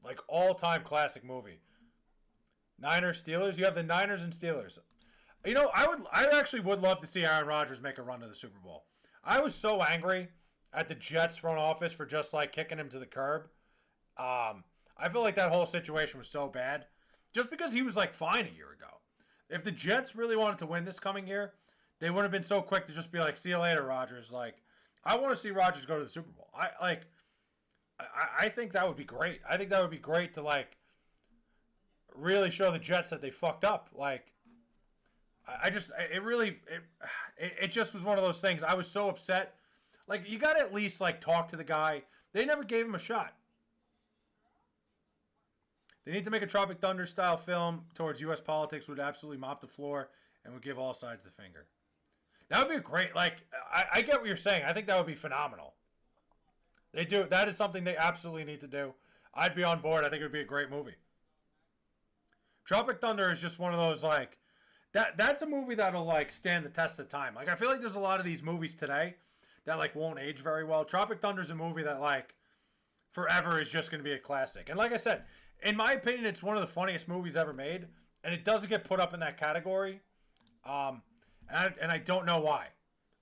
Like all-time classic movie. Niners, Steelers. You have the Niners and Steelers. You know, I actually would love to see Aaron Rodgers make a run to the Super Bowl. I was so angry at the Jets front office for just like kicking him to the curb. I feel like that whole situation was so bad, just because he was like fine a year ago. If the Jets really wanted to win this coming year, they wouldn't have been so quick to just be like, "See you later, Rodgers." Like, I want to see Rodgers go to the Super Bowl. I think that would be great. I think that would be great to like really show the Jets that they fucked up. Like, it just was one of those things. I was so upset. Like, you got to at least like talk to the guy. They never gave him a shot. They need to make a Tropic Thunder style film towards U.S. politics, would absolutely mop the floor and would give all sides the finger. That would be great. Like, I get what you're saying. I think that would be phenomenal. They do. That is something they absolutely need to do. I'd be on board. I think it would be a great movie. Tropic Thunder is just one of those like that's a movie that'll like stand the test of time. Like I feel like there's a lot of these movies today that like won't age very well. Tropic Thunder is a movie that like forever is just going to be a classic. And like I said, in my opinion, it's one of the funniest movies ever made, and it doesn't get put up in that category. And I don't know why.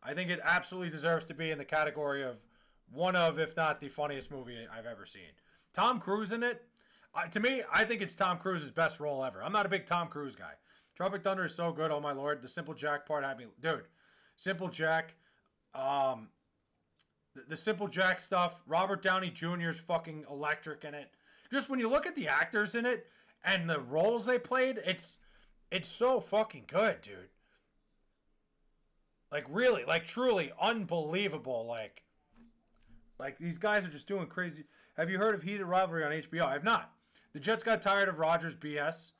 I think it absolutely deserves to be in the category of one of, if not the funniest movie I've ever seen. Tom Cruise in it. To me, I think it's Tom Cruise's best role ever. I'm not a big Tom Cruise guy. Tropic Thunder is so good, oh my lord. The Simple Jack part had me... Dude, Simple Jack, the Simple Jack stuff, Robert Downey Jr. is fucking electric in it. Just when you look at the actors in it and the roles they played, it's so fucking good, dude. Like really, like truly unbelievable. Like these guys are just doing crazy. Have you heard of Heated Rivalry on HBO? I have not. The Jets got tired of Rodgers BS.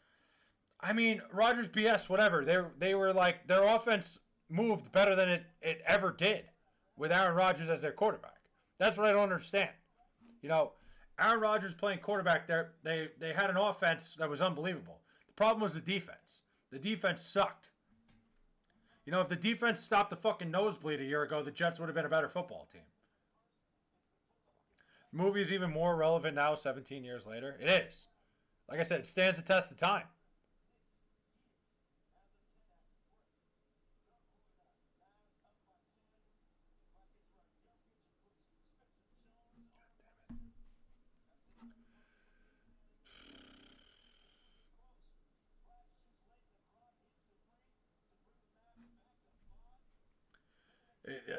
I mean, Rodgers BS, whatever. They were like, their offense moved better than it ever did with Aaron Rodgers as their quarterback. That's what I don't understand. You know, Aaron Rodgers playing quarterback there, they had an offense that was unbelievable. The problem was the defense. The defense sucked. You know, if the defense stopped the fucking nosebleed a year ago, the Jets would have been a better football team. The movie is even more relevant now, 17 years later. It is. Like I said, it stands the test of time.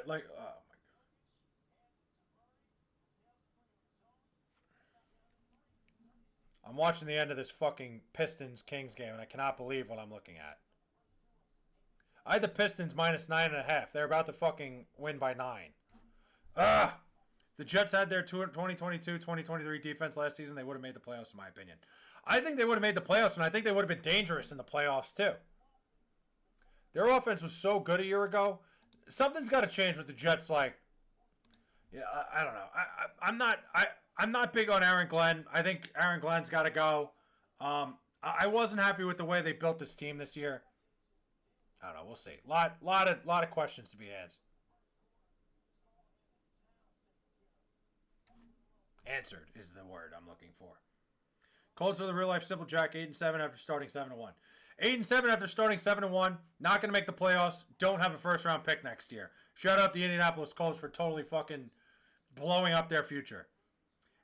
Like, oh my I'm watching the end of this fucking Pistons-Kings game, and I cannot believe what I'm looking at. I had the Pistons minus 9.5. They're about to fucking win by 9. Ugh! The Jets had their 2022-2023 defense last season. They would have made the playoffs, in my opinion. I think they would have made the playoffs, and I think they would have been dangerous in the playoffs, too. Their offense was so good a year ago. Something's got to change with the Jets. Like, yeah, I don't know. I'm not big on Aaron Glenn. I think Aaron Glenn's got to go. I wasn't happy with the way they built this team this year. I don't know. We'll see. Lot of questions to be asked. Answered is the word I'm looking for. Colts are the real life simple Jack. 8-7 after starting 7-1. 8-7 after starting 7-1. Not going to make the playoffs. Don't have a first round pick next year. Shout out the Indianapolis Colts for totally fucking blowing up their future.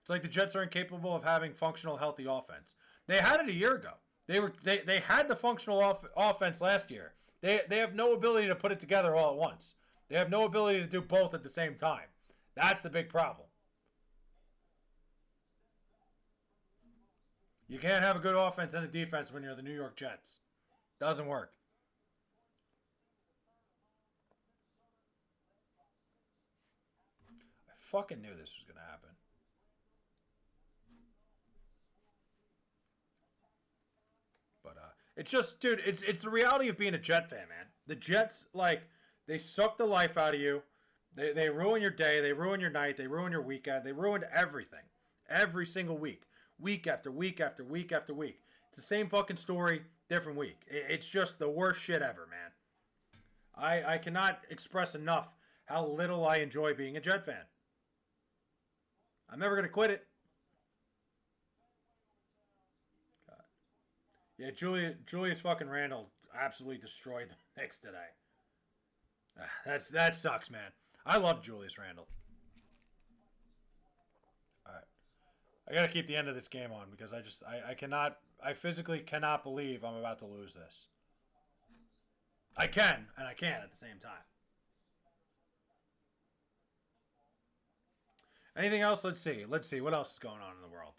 It's like the Jets are incapable of having functional, healthy offense. They had it a year ago. They had the functional offense last year. They have no ability to put it together all at once. They have no ability to do both at the same time. That's the big problem. You can't have a good offense and a defense when you're the New York Jets. Doesn't work. I fucking knew this was going to happen. But it's just, dude, it's the reality of being a Jet fan, man. The Jets, like, they suck the life out of you. They ruin your day. They ruin your night. They ruin your weekend. They ruined everything. Every single week. Week after week after week after week. It's the same fucking story, different week. It's just the worst shit ever, man. I cannot express enough how little I enjoy being a Jet fan. I'm never going to quit it. God. Yeah, Julius fucking Randle absolutely destroyed the Knicks today. That sucks, man. I love Julius Randle. I gotta keep the end of this game on because I physically cannot believe I'm about to lose this. I can, and I can't at the same time. Anything else? Let's see. What else is going on in the world.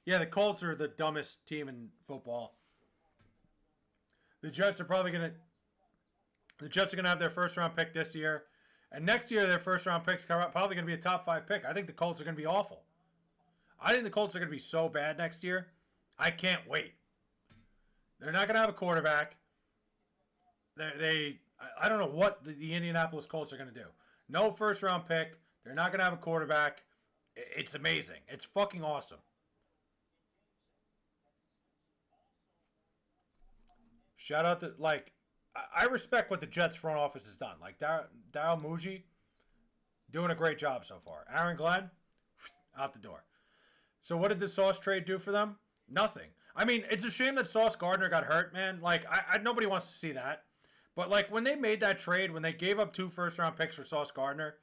Yeah, the Colts are the dumbest team in football. The Jets are gonna have their first round pick this year, and next year their first round pick's probably gonna be a top 5 pick. I think the Colts are gonna be awful. I think the Colts are going to be so bad next year. I can't wait. They're not going to have a quarterback. I don't know what the Indianapolis Colts are going to do. No first round pick. They're not going to have a quarterback. It's amazing. It's fucking awesome. Shout out to, like, I respect what the Jets front office has done. Like, Darryl Muji, doing a great job so far. Aaron Glenn, out the door. So what did the Sauce trade do for them? Nothing. I mean, it's a shame that Sauce Gardner got hurt, man. Like, nobody wants to see that. But, like, when they made that trade, when they gave up 2 first-round picks for Sauce Gardner,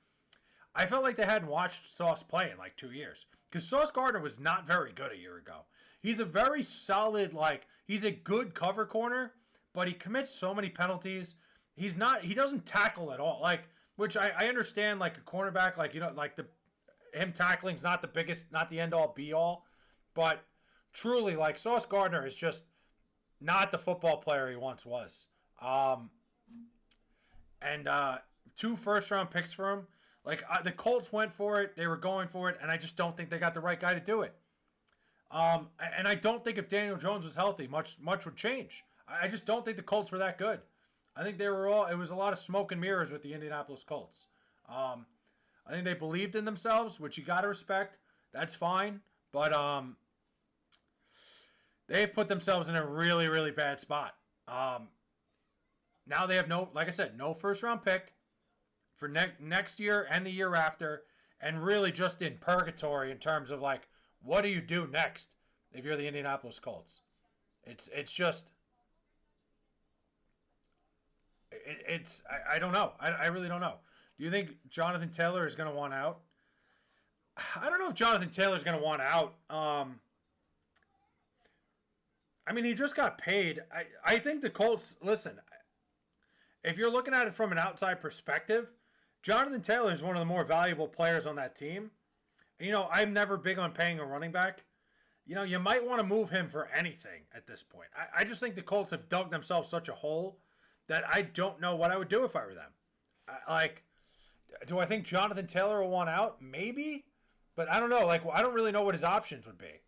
I felt like they hadn't watched Sauce play in, like, 2 years. Because Sauce Gardner was not very good a year ago. He's a very solid, like, he's a good cover corner, but he commits so many penalties. He doesn't tackle at all. Like, which I understand, like, a cornerback, like, you know, like, him tackling's not the biggest, not the end-all, be-all. But truly, like, Sauce Gardner is just not the football player he once was. And 2 first-round picks for him. Like, the Colts went for it. They were going for it. And I just don't think they got the right guy to do it. And I don't think if Daniel Jones was healthy, much would change. I just don't think the Colts were that good. I think it was a lot of smoke and mirrors with the Indianapolis Colts. I think they believed in themselves, which you got to respect. That's fine. But they've put themselves in a really, really bad spot. Now they have like I said, no first-round pick for next year and the year after, and really just in purgatory in terms of, like, what do you do next if you're the Indianapolis Colts? It's just... I don't know. I really don't know. Do you think Jonathan Taylor is going to want out? I don't know if Jonathan Taylor is going to want out. I mean, he just got paid. I think the Colts, listen, if you're looking at it from an outside perspective, Jonathan Taylor is one of the more valuable players on that team. You know, I'm never big on paying a running back. you know, you might want to move him for anything at this point. I just think the Colts have dug themselves such a hole that I don't know what I would do if I were them. Like, do I think Jonathan Taylor will want out? Maybe. But I don't know. Like, I don't really know what his options would be.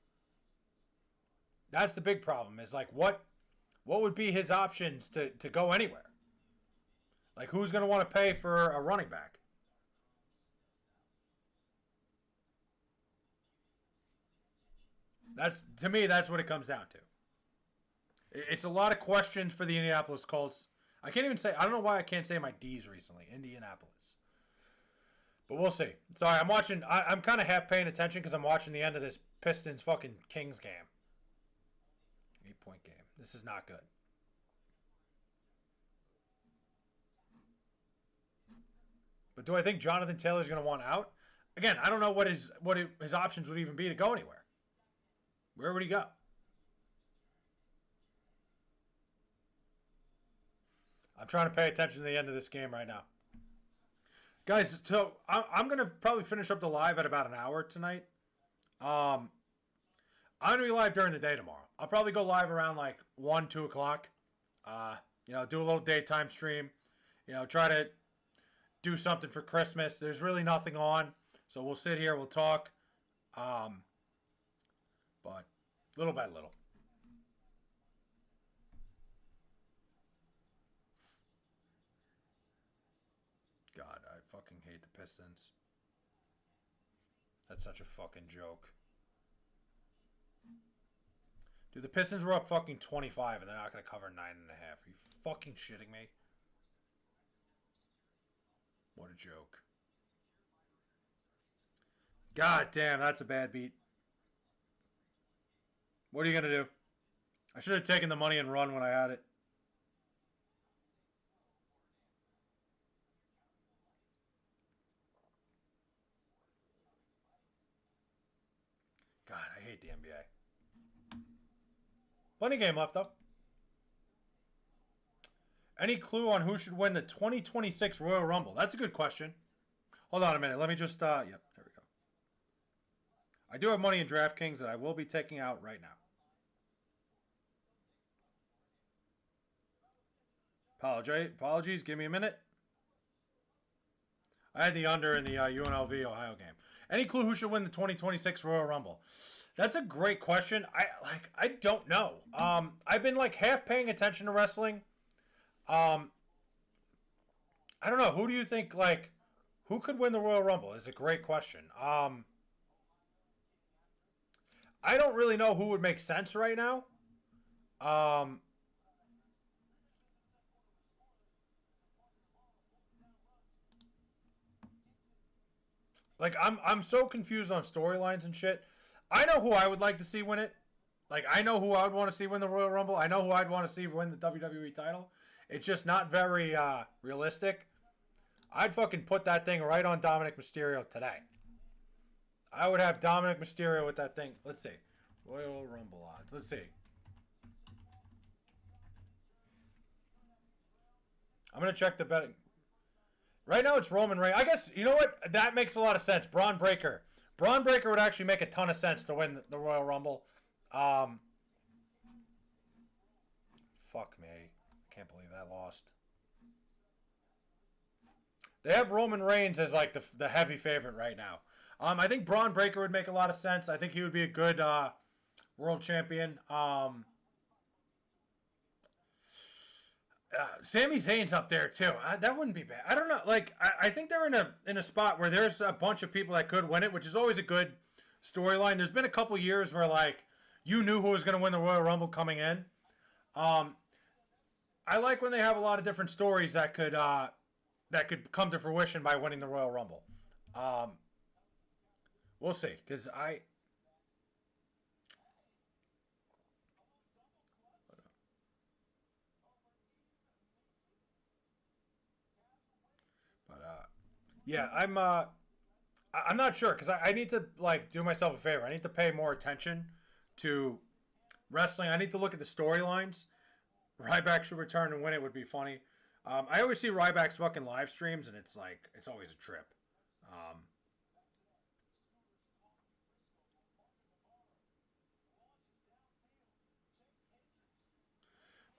That's the big problem is, like, what would be his options to go anywhere? Like, who's going to want to pay for a running back? To me, that's what it comes down to. It's a lot of questions for the Indianapolis Colts. I can't even say, I don't know why I can't say my D's recently. Indianapolis. But we'll see. Sorry, I'm kind of half paying attention because I'm watching the end of this Pistons fucking Kings game. 8-point game. This is not good. But do I think Jonathan Taylor's going to want out? Again, I don't know what his options would even be to go anywhere. Where would he go? I'm trying to pay attention to the end of this game right now. Guys, so I'm going to probably finish up the live at about an hour tonight. I'm going to be live during the day tomorrow. I'll probably go live around like 1, 2 o'clock. Do a little daytime stream. Try to do something for Christmas. There's really nothing on. So we'll sit here, we'll talk. But little by little. God, I fucking hate the Pistons. That's such a fucking joke. Dude, the Pistons were up fucking 25 and they're not going to cover 9.5. Are you fucking shitting me? What a joke. God damn, that's a bad beat. What are you going to do? I should have taken the money and run when I had it. God, I hate the NBA. Plenty of game left, though. Any clue on who should win the 2026 Royal Rumble? That's a good question. Hold on a minute. Let me just, yep, there we go. I do have money in DraftKings that I will be taking out right now. Apologies. Give me a minute. I had the under in the UNLV Ohio game. Any clue who should win the 2026 Royal Rumble? That's a great question. I don't know. I've been like half paying attention to wrestling. I don't know. Who do you think, like, who could win the Royal Rumble is a great question. I don't really know who would make sense right now. Like, I'm so confused on storylines and shit. I know who I would like to see win it. Like, I know who I would want to see win the Royal Rumble. I know who I'd want to see win the WWE title. It's just not very realistic. I'd fucking put that thing right on Dominic Mysterio today. I would have Dominic Mysterio with that thing. Let's see. Royal Rumble odds. Let's see. I'm going to check the betting. Right now it's Roman Reigns. I guess, you know what? That makes a lot of sense. Braun Breaker. Braun Breaker would actually make a ton of sense to win the Royal Rumble. Fuck me. Can't believe that lost. They have Roman Reigns as like the heavy favorite right now. I think Braun Breaker would make a lot of sense. I think he would be a good world champion. Sami Zayn's up there too. That wouldn't be bad. I don't know. Like I think they're in a spot where there's a bunch of people that could win it, which is always a good storyline. There's been a couple years where like you knew who was going to win the Royal Rumble coming in. I like when they have a lot of different stories that could come to fruition by winning the Royal Rumble. We'll see, because yeah, I'm not sure because I need to like do myself a favor. I need to pay more attention to wrestling. I need to look at the storylines. Ryback should return and win it would be funny. I always see Ryback's fucking live streams and it's always a trip.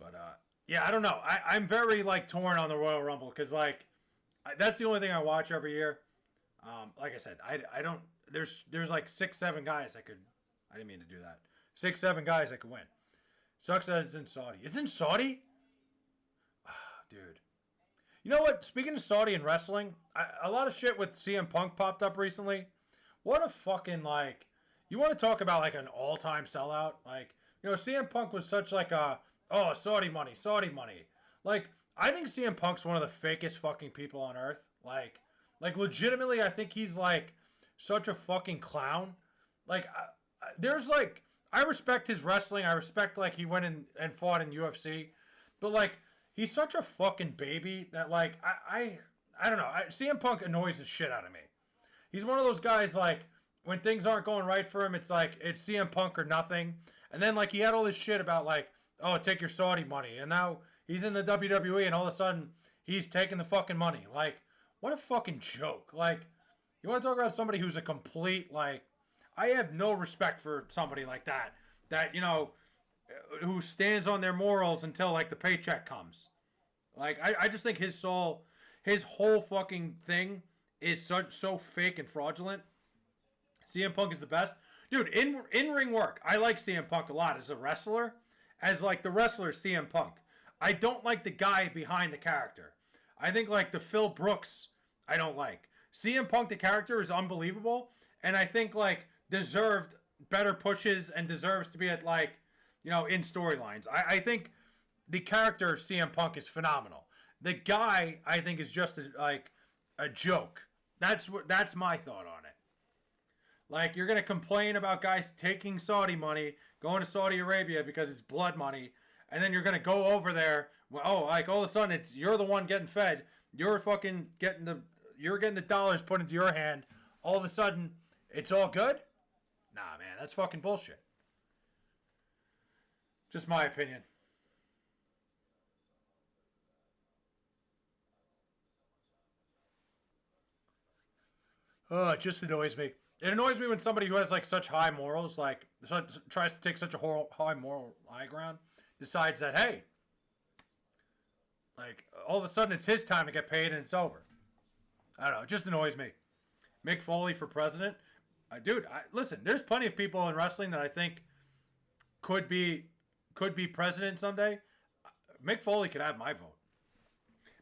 But yeah, I don't know. I'm very like torn on the Royal Rumble because like that's the only thing I watch every year. Like I said, I don't. There's like 6-7 guys that could. I didn't mean to do that. 6-7 guys that could win. Sucks that it's in Saudi. It's in Saudi, dude. You know what? Speaking of Saudi and wrestling, a lot of shit with CM Punk popped up recently. What a fucking like. You want to talk about like an all-time sellout? Like, you know, CM Punk was such like a Saudi money, Saudi money. Like, I think CM Punk's one of the fakest fucking people on earth. Like legitimately, I think he's like such a fucking clown. Like, there's like, I respect his wrestling. I respect like he went in and fought in UFC, but like he's such a fucking baby that like I don't know. CM Punk annoys the shit out of me. He's one of those guys like when things aren't going right for him, it's like it's CM Punk or nothing. And then like he had all this shit about like, oh, take your Saudi money, and now he's in the WWE, and all of a sudden he's taking the fucking money. Like, what a fucking joke. Like, you want to talk about somebody who's a complete like. I have no respect for somebody like that. That, you know, who stands on their morals until like the paycheck comes. Like, I just think his soul, his whole fucking thing is so fake and fraudulent. CM Punk is the best. Dude, in ring work, I like CM Punk a lot as a wrestler. As like the wrestler CM Punk. I don't like the guy behind the character. I think like the Phil Brooks, I don't like. CM Punk, the character, is unbelievable. And I think like deserved better pushes and deserves to be at like, you know, in storylines. I think the character CM Punk is phenomenal. The guy, I think, is just like a joke. That's my thought on it. Like, you're gonna complain about guys taking Saudi money, going to Saudi Arabia because it's blood money, and then you're gonna go over there. Oh, like all of a sudden you're the one getting fed. You're fucking getting the dollars put into your hand. All of a sudden, it's all good. Nah, man, that's fucking bullshit. Just my opinion. Oh, it just annoys me. It annoys me when somebody who has like such high morals, like tries to take such a high moral high ground, decides that hey, like all of a sudden it's his time to get paid and it's over. I don't know. It just annoys me. Mick Foley for president, dude. Listen, there's plenty of people in wrestling that I think could be president someday. Mick Foley could have my vote.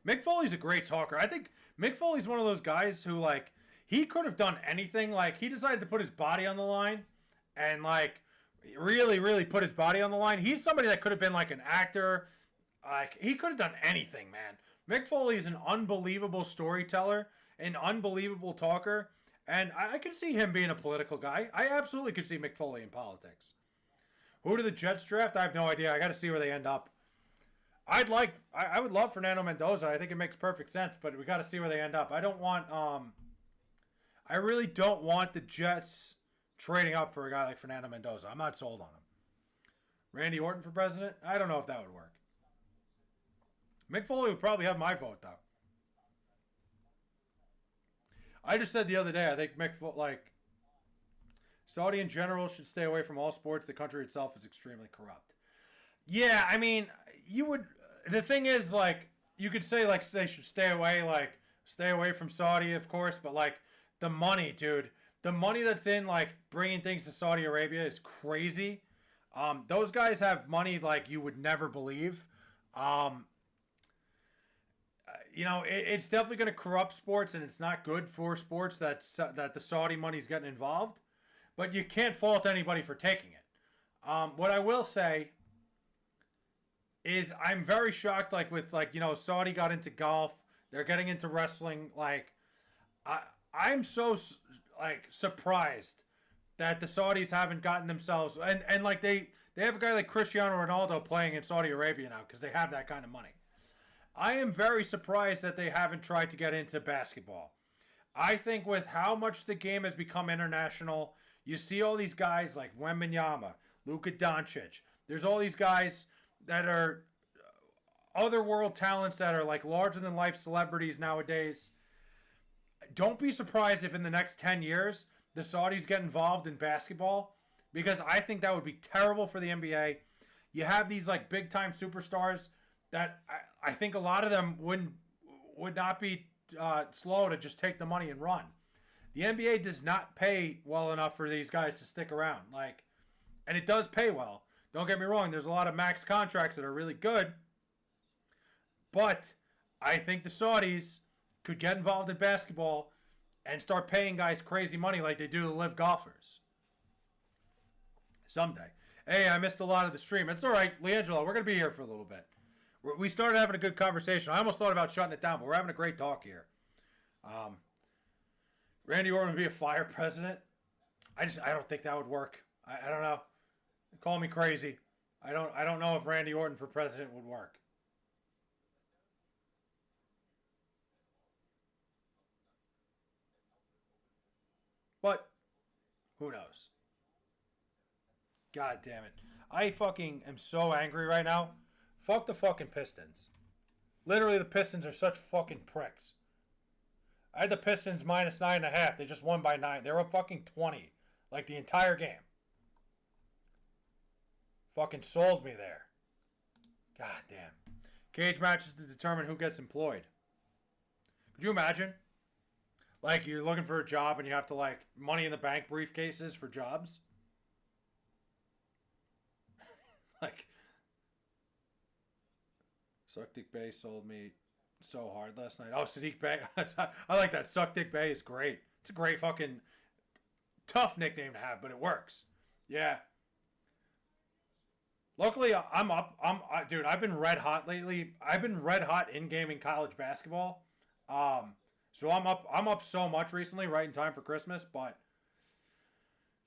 Mick Foley's a great talker. I think Mick Foley's one of those guys who like. He could have done anything. Like, he decided to put his body on the line and, like, really, really put his body on the line. He's somebody that could have been, like, an actor. Like, he could have done anything, man. Mick Foley is an unbelievable storyteller, an unbelievable talker, and I could see him being a political guy. I absolutely could see Mick Foley in politics. Who do the Jets draft? I have no idea. I got to see where they end up. I would love Fernando Mendoza. I think it makes perfect sense, but we got to see where they end up. I really don't want the Jets trading up for a guy like Fernando Mendoza. I'm not sold on him. Randy Orton for president? I don't know if that would work. Mick Foley would probably have my vote, though. I just said the other day, I think Saudi in general should stay away from all sports. The country itself is extremely corrupt. Yeah, I mean, the thing is, like, you could say, like, they should stay away from Saudi, of course, but, like, the money, dude. The money that's in, like, bringing things to Saudi Arabia is crazy. Those guys have money like you would never believe. You know, it's definitely going to corrupt sports, and it's not good for sports that the Saudi money's getting involved. But you can't fault anybody for taking it. What I will say is I'm very shocked, like, with, like, you know, Saudi got into golf. They're getting into wrestling. Like, I'm so like surprised that the Saudis haven't gotten themselves and like they have a guy like Cristiano Ronaldo playing in Saudi Arabia now because they have that kind of money. I am very surprised that they haven't tried to get into basketball. I think with how much the game has become international, you see all these guys like Wembanyama, Luka Doncic. There's all these guys that are other world talents that are like larger than life celebrities nowadays. Don't be surprised if in the next 10 years the Saudis get involved in basketball because I think that would be terrible for the NBA. you have these like big time superstars that I think a lot of them would not be slow to just take the money and run. The NBA does not pay well enough for these guys to stick around. Like, and it does pay well. Don't get me wrong. There's a lot of max contracts that are really good, but I think the Saudis could get involved in basketball and start paying guys crazy money like they do to live golfers someday. Hey, I missed a lot of the stream. It's all right, Leangelo. We're going to be here for a little bit. We started having a good conversation. I almost thought about shutting it down, but we're having a great talk here. Randy Orton would be a fire president. I don't think that would work. I don't know. Call me crazy. I don't know if Randy Orton for president would work. But who knows? God damn it. I fucking am so angry right now. Fuck the fucking Pistons. Literally, the Pistons are such fucking pricks. I had the Pistons minus 9.5. They just won by 9. They were up fucking 20. Like the entire game. Fucking sold me there. God damn. Cage matches to determine who gets employed. Could you imagine? Like, you're looking for a job and you have to, like, money in the bank briefcases for jobs? Like, Suck Dick Bay sold me so hard last night. Oh, Sadiq Bay. I like that. Suck Dick Bay is great. It's a great fucking tough nickname to have, but it works. Yeah. Luckily, I'm up. Dude, I've been red hot lately. I've been red hot in gaming college basketball. So I'm up so much recently, right in time for Christmas, but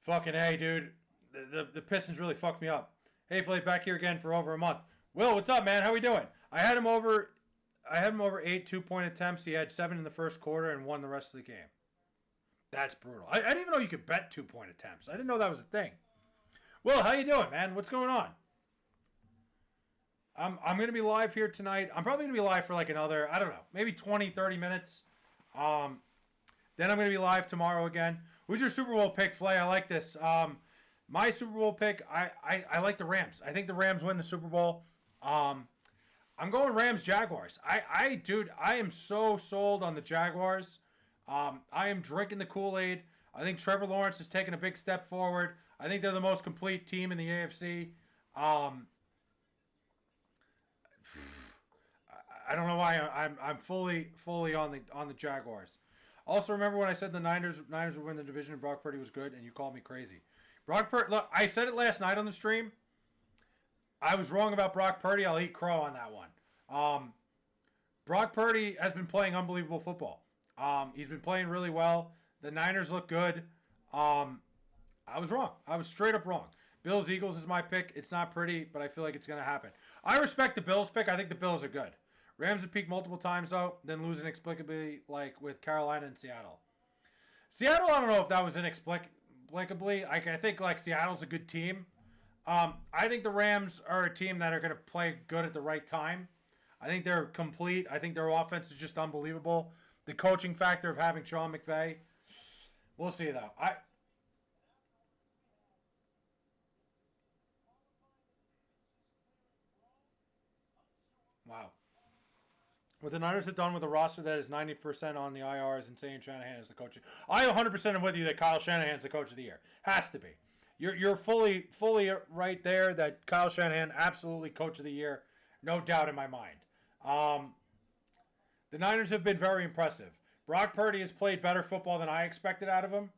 fucking hey, dude. The Pistons really fucked me up. Hey, Fley, back here again for over a month. Will, what's up, man? How we doing? I had him over 8 2-point attempts. He had 7 in the first quarter and won the rest of the game. That's brutal. I didn't even know you could bet 2-point attempts. I didn't know that was a thing. Will, how you doing, man? What's going on? I'm going to be live here tonight. I'm probably going to be live for like another, I don't know, maybe 20, 30 minutes. Then I'm going to be live tomorrow again. Who's your Super Bowl pick, Fley? I like this. My Super Bowl pick, I like the Rams. I think the Rams win the Super Bowl. I'm going Rams-Jaguars. Dude, I am so sold on the Jaguars. I am drinking the Kool-Aid. I think Trevor Lawrence is taking a big step forward. I think they're the most complete team in the AFC. I don't know why I'm fully on the Jaguars. Also, remember when I said the Niners would win the division and Brock Purdy was good, and you called me crazy. Brock Purdy. Look, I said it last night on the stream. I was wrong about Brock Purdy. I'll eat crow on that one. Brock Purdy has been playing unbelievable football. He's been playing really well. The Niners look good. I was wrong. I was straight up wrong. Bills Eagles is my pick. It's not pretty, but I feel like it's going to happen. I respect the Bills pick. I think the Bills are good. Rams have peaked multiple times, though, then lose inexplicably, like with Carolina and Seattle. Seattle, I don't know if that was inexplicably. I think, like, Seattle's a good team. I think the Rams are a team that are going to play good at the right time. I think they're complete. I think their offense is just unbelievable. The coaching factor of having Sean McVay. We'll see, though. Wow. What the Niners have done with a roster that is 90% on the IR is insane. Shanahan is the coach. I 100% am with you that Kyle Shanahan's the coach of the year. Has to be. You're fully right there that Kyle Shanahan, absolutely coach of the year. No doubt in my mind. The Niners have been very impressive. Brock Purdy has played better football than I expected out of him.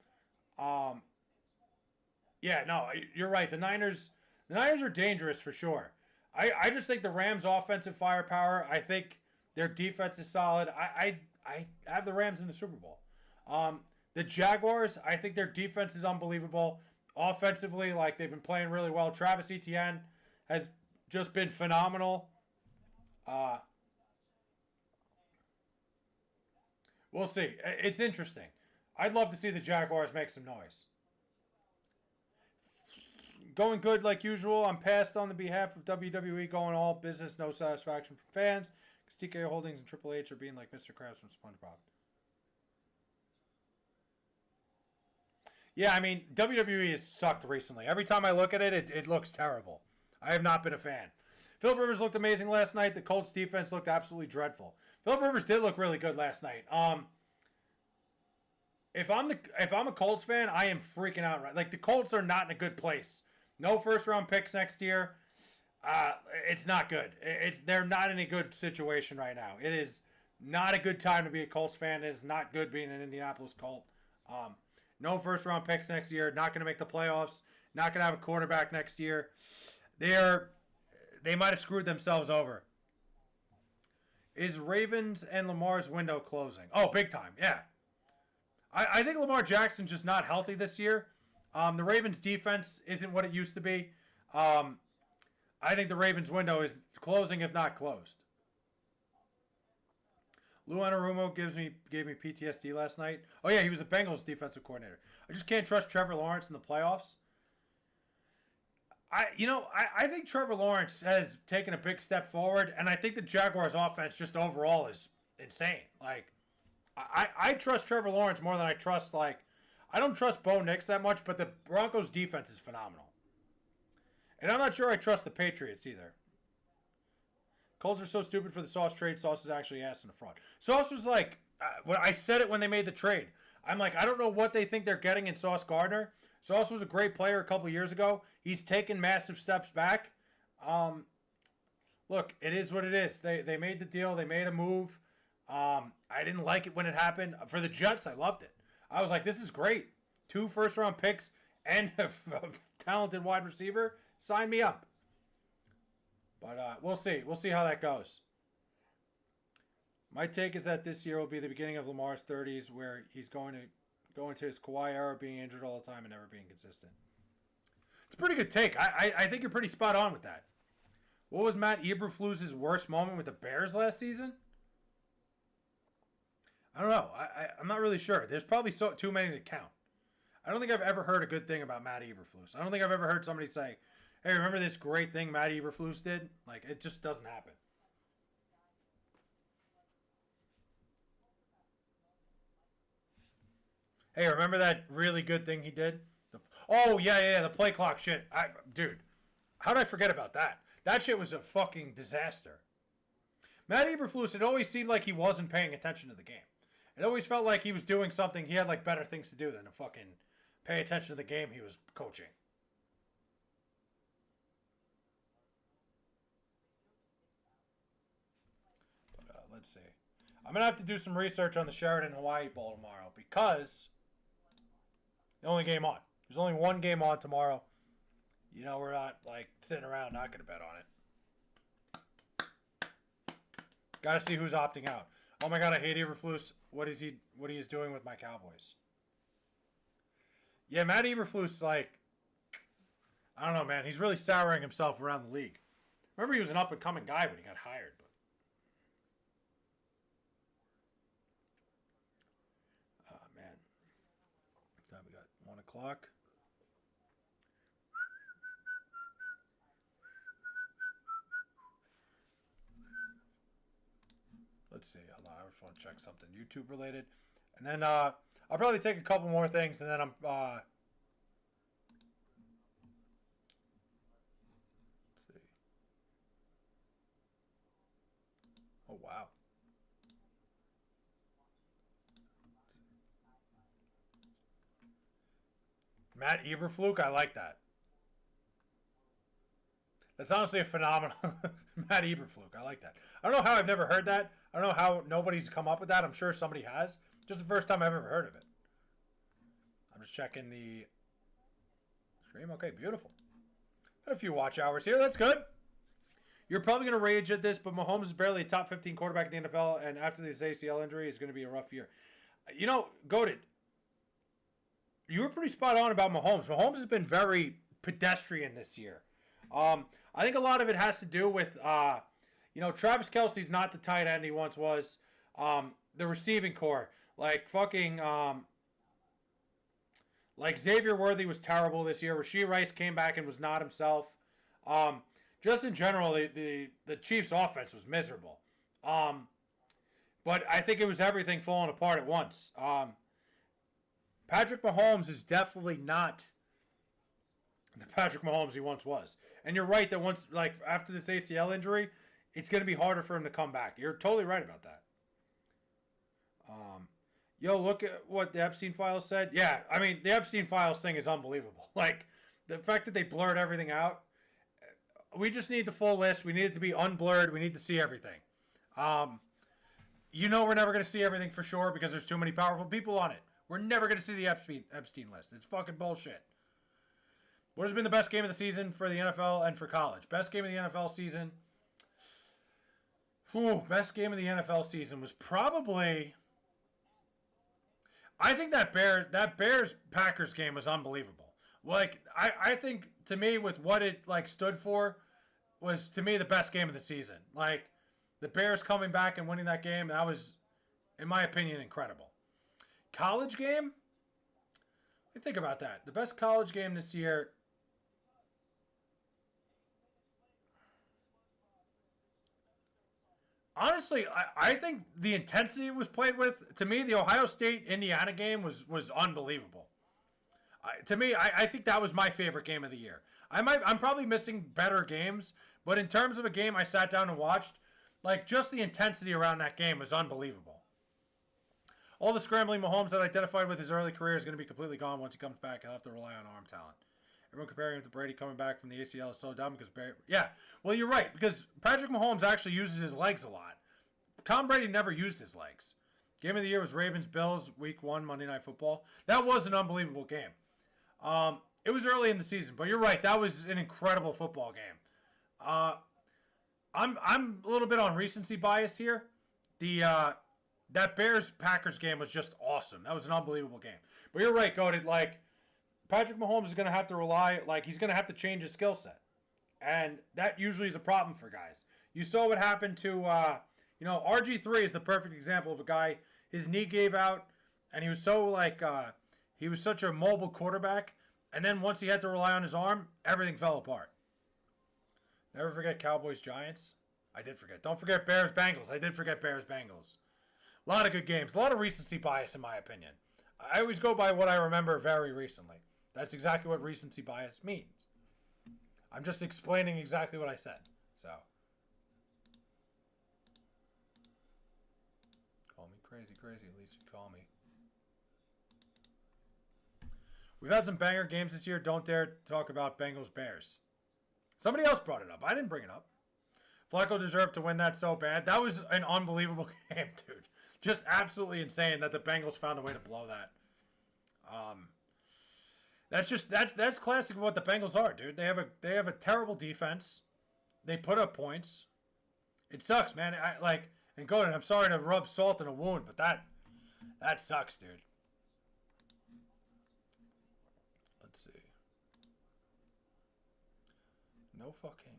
Yeah, no, you're right. The Niners are dangerous for sure. I just think the Rams' offensive firepower, I think their defense is solid. I have the Rams in the Super Bowl. The Jaguars, I think their defense is unbelievable. Offensively, like, they've been playing really well. Travis Etienne has just been phenomenal. We'll see. It's interesting. I'd love to see the Jaguars make some noise. Going good like usual. I'm passed on the behalf of WWE. Going all business, no satisfaction from fans. Because TKO Holdings and Triple H are being like Mr. Krabs from SpongeBob. Yeah, I mean, WWE has sucked recently. Every time I look at it, it looks terrible. I have not been a fan. Philip Rivers looked amazing last night. The Colts defense looked absolutely dreadful. Philip Rivers did look really good last night. If I'm a Colts fan, I am freaking out. Right, like the Colts are not in a good place. No first round picks next year. It's not good. They're not in a good situation right now. It is not a good time to be a Colts fan. It is not good being an Indianapolis Colt. No first round picks next year. Not going to make the playoffs. Not going to have a quarterback next year. They might have screwed themselves over. Is Ravens and Lamar's window closing? Oh, big time. Yeah. I think Lamar Jackson's just not healthy this year. The Ravens defense isn't what it used to be. I think the Ravens window is closing, if not closed. Lou Anarumo gave me PTSD last night. Oh yeah, he was a Bengals defensive coordinator. I just can't trust Trevor Lawrence in the playoffs. I think Trevor Lawrence has taken a big step forward, and I think the Jaguars offense just overall is insane. Like, I trust Trevor Lawrence more than I trust, like, I don't trust Bo Nix that much, but the Broncos defense is phenomenal. And I'm not sure I trust the Patriots either. Colts are so stupid for the Sauce trade. Sauce is actually ass in the fraud. Sauce was like, when I said it when they made the trade. I'm like, I don't know what they think they're getting in Sauce Gardner. Sauce was a great player a couple years ago. He's taken massive steps back. Look, it is what it is. They made the deal. They made a move. I didn't like it when it happened. For the Jets, I loved it. I was like, this is great. 2 first-round picks and a talented wide receiver. Sign me up. But we'll see. We'll see how that goes. My take is that this year will be the beginning of Lamar's 30s, where he's going to go into his Kawhi era, being injured all the time and never being consistent. It's a pretty good take. I think you're pretty spot on with that. What was Matt Eberflus's worst moment with the Bears last season? I don't know. I'm not really sure. There's probably too many to count. I don't think I've ever heard a good thing about Matt Eberflus. I don't think I've ever heard somebody say, hey, remember this great thing Matt Eberflus did? Like, it just doesn't happen. Hey, remember that really good thing he did? The play clock shit. Dude, how did I forget about that? That shit was a fucking disaster. Matt Eberflus, it always seemed like he wasn't paying attention to the game. It always felt like he was doing something. He had, like, better things to do than to fucking pay attention to the game he was coaching. But let's see. I'm going to have to do some research on the Sheraton Hawaii Bowl tomorrow because the only game on. There's only one game on tomorrow. You know, we're not, like, sitting around not going to bet on it. Got to see who's opting out. Oh my God, I hate Eberflus. What is he doing with my Cowboys? Yeah, Matt Eberflus, like, I don't know, man. He's really souring himself around the league. Remember, he was an up-and-coming guy when he got hired. But man. Now we got 1 o'clock. Let's see. Hold on. I just want to check something YouTube related. And then I'll probably take a couple more things, and then I'm let's see. Oh wow. Matt Eberflus, I like that. That's honestly a phenomenal Matt Eberflus. I like that. I don't know how I've never heard that. I don't know how nobody's come up with that. I'm sure somebody has. Just the first time I've ever heard of it. I'm just checking the stream. Okay, beautiful. Got a few watch hours here. That's good. You're probably going to rage at this, but Mahomes is barely a top 15 quarterback in the NFL, and after this ACL injury, it's going to be a rough year. You know, Goated, you were pretty spot on about Mahomes. Mahomes has been very pedestrian this year. I think a lot of it has to do with, Travis Kelce's not the tight end he once was. The receiving core, like fucking, like Xavier Worthy was terrible this year. Rashee Rice came back and was not himself. Just in general, the Chiefs' offense was miserable. But I think it was everything falling apart at once. Patrick Mahomes is definitely not the Patrick Mahomes he once was. And you're right that once, like, after this ACL injury, it's going to be harder for him to come back. You're totally right about that. Yo, look at what the Epstein files said. Yeah, I mean, the Epstein files thing is unbelievable. Like, the fact that they blurred everything out. We just need the full list. We need it to be unblurred. We need to see everything. You know we're never going to see everything for sure because there's too many powerful people on it. We're never going to see the Epstein list. It's fucking bullshit. What has been the best game of the season for the NFL and for college? Best game of the NFL season. Best game of the NFL season was probably... I think that Bears Packers game was unbelievable. Like I think to me with what it like stood for was to me the best game of the season. Like the Bears coming back and winning that game, that was in my opinion incredible. College game? Let me think about that. The best college game this year. Honestly, I think the intensity it was played with, to me, the Ohio State-Indiana game was unbelievable. To me, I think that was my favorite game of the year. I'm probably missing better games, but in terms of a game I sat down and watched, like, just the intensity around that game was unbelievable. All the scrambling Mahomes that identified with his early career is going to be completely gone once he comes back. He'll have to rely on arm talent. Everyone comparing him to Brady coming back from the ACL is so dumb because Brady... Yeah, well, you're right, because Patrick Mahomes actually uses his legs a lot. Tom Brady never used his legs. Game of the year was Ravens-Bills, Week 1, Monday Night Football. That was an unbelievable game. It was early in the season, but you're right. That was an incredible football game. I'm a little bit on recency bias here. That Bears-Packers game was just awesome. That was an unbelievable game. But you're right, Goated. Like, Patrick Mahomes is going to have to rely, like, he's going to have to change his skill set. And that usually is a problem for guys. You saw what happened to, RG3 is the perfect example of a guy, his knee gave out, and he was so, like, he was such a mobile quarterback, and then once he had to rely on his arm, everything fell apart. Never forget Cowboys-Giants. I did forget. Don't forget Bears-Bengals. I did forget Bears-Bengals. A lot of good games. A lot of recency bias, in my opinion. I always go by what I remember very recently. That's exactly what recency bias means. I'm just explaining exactly what I said. So, call me crazy, at least you call me. We've had some banger games this year. Don't dare talk about Bengals Bears. Somebody else brought it up. I didn't bring it up. Flacco deserved to win that so bad. That was an unbelievable game, dude. Just absolutely insane that the Bengals found a way to blow that. That's classic of what the Bengals are, dude. They have a terrible defense. They put up points. It sucks, man. And Gordon, I'm sorry to rub salt in a wound, but that sucks, dude. Let's see. No fucking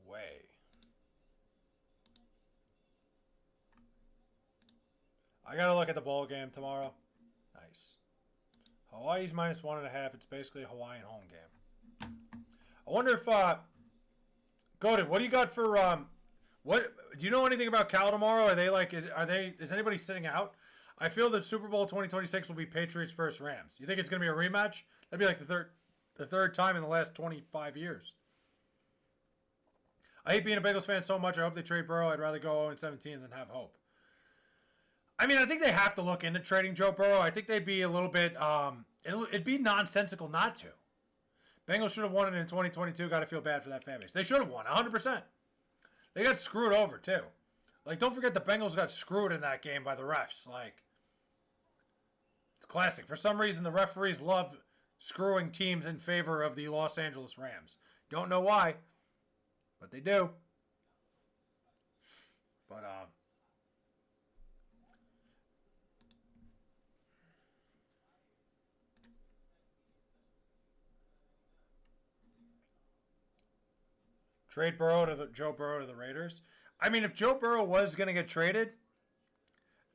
way. I gotta look at the bowl game tomorrow. Nice. Hawaii's -1.5. It's basically a Hawaiian home game. I wonder if Godin, what do you got for what do you know anything about Cal tomorrow? Are they like is anybody sitting out? I feel that Super Bowl 2026 will be Patriots versus Rams. You think it's gonna be a rematch? That'd be like the third time in the last 25 years. I hate being a Bengals fan so much. I hope they trade Burrow. I'd rather go 0-17 than have hope. I mean, I think they have to look into trading Joe Burrow. I think they'd be a little bit, it'd be nonsensical not to. Bengals should have won it in 2022. Got to feel bad for that fan base. They should have won, 100%. They got screwed over, too. Like, don't forget the Bengals got screwed in that game by the refs. Like, it's classic. For some reason, the referees love screwing teams in favor of the Los Angeles Rams. Don't know why, but they do. But, trade Joe Burrow to the Raiders. I mean, if Joe Burrow was going to get traded,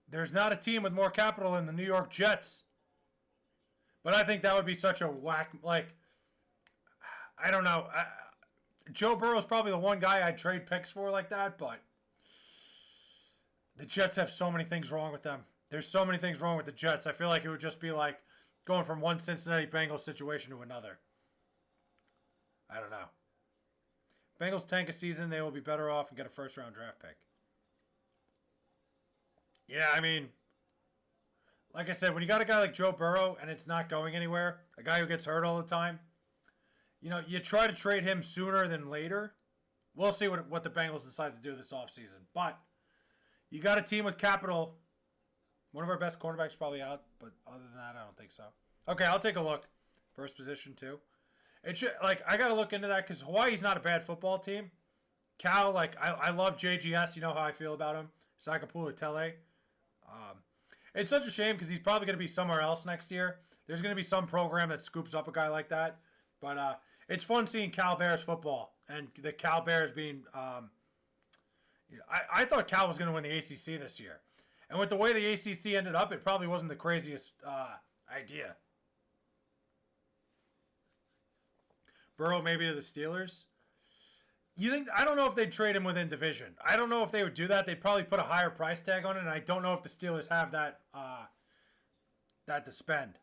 there's not a team with more capital than the New York Jets. But I think that would be such a whack. Like, I don't know. Joe Burrow's probably the one guy I'd trade picks for like that, but the Jets have so many things wrong with them. There's so many things wrong with the Jets. I feel like it would just be like going from one Cincinnati Bengals situation to another. I don't know. Bengals tank a season, they will be better off and get a first round draft pick. Yeah, I mean, like I said, when you got a guy like Joe Burrow and it's not going anywhere, a guy who gets hurt all the time, you try to trade him sooner than later. We'll see what the Bengals decide to do this offseason. But you got a team with capital. One of our best cornerbacks probably out, but other than that, I don't think so. Okay, I'll take a look. First position, too. It should, I got to look into that because Hawaii's not a bad football team. Cal, I love JGS. You know how I feel about him. Sakapula Tele. It's such a shame because he's probably going to be somewhere else next year. There's going to be some program that scoops up a guy like that. But it's fun seeing Cal Bears football and the Cal Bears being. I thought Cal was going to win the ACC this year, and with the way the ACC ended up, it probably wasn't the craziest idea. Burrow maybe to the Steelers. You think? I don't know if they'd trade him within division. I don't know if they would do that. They'd probably put a higher price tag on it, and I don't know if the Steelers have that to spend.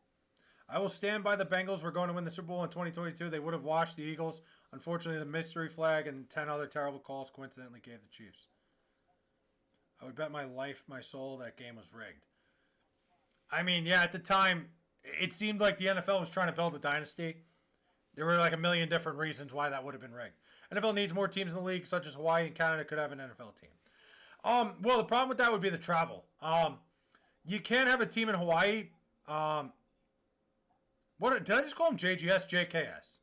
I will stand by the Bengals. We're going to win the Super Bowl in 2022. They would have watched the Eagles. Unfortunately, the mystery flag and 10 other terrible calls coincidentally gave the Chiefs. I would bet my life, my soul, that game was rigged. I mean, yeah, at the time, it seemed like the NFL was trying to build a dynasty. There were like a million different reasons why that would have been rigged. NFL needs more teams in the league, such as Hawaii and Canada could have an NFL team. Well, the problem with that would be the travel. You can't have a team in Hawaii. What did I just call him? JGS, JKS.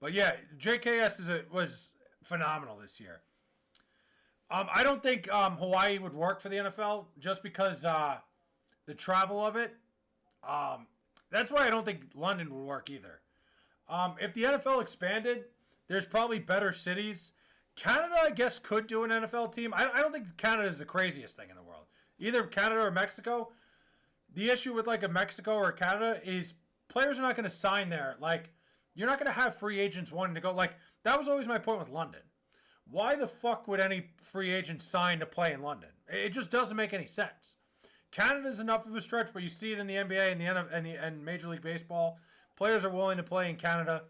But yeah, JKS was phenomenal this year. I don't think Hawaii would work for the NFL just because the travel of it. That's why I don't think London would work either. If the NFL expanded, there's probably better cities. Canada, I guess, could do an NFL team. I don't think Canada is the craziest thing in the world. Either Canada or Mexico. The issue with like a Mexico or Canada is players are not going to sign there. Like, you're not going to have free agents wanting to go. Like, that was always my point with London. Why the fuck would any free agent sign to play in London? It just doesn't make any sense. Canada's enough of a stretch, but you see it in the NBA and the NFL and Major League Baseball. Players are willing to play in Canada.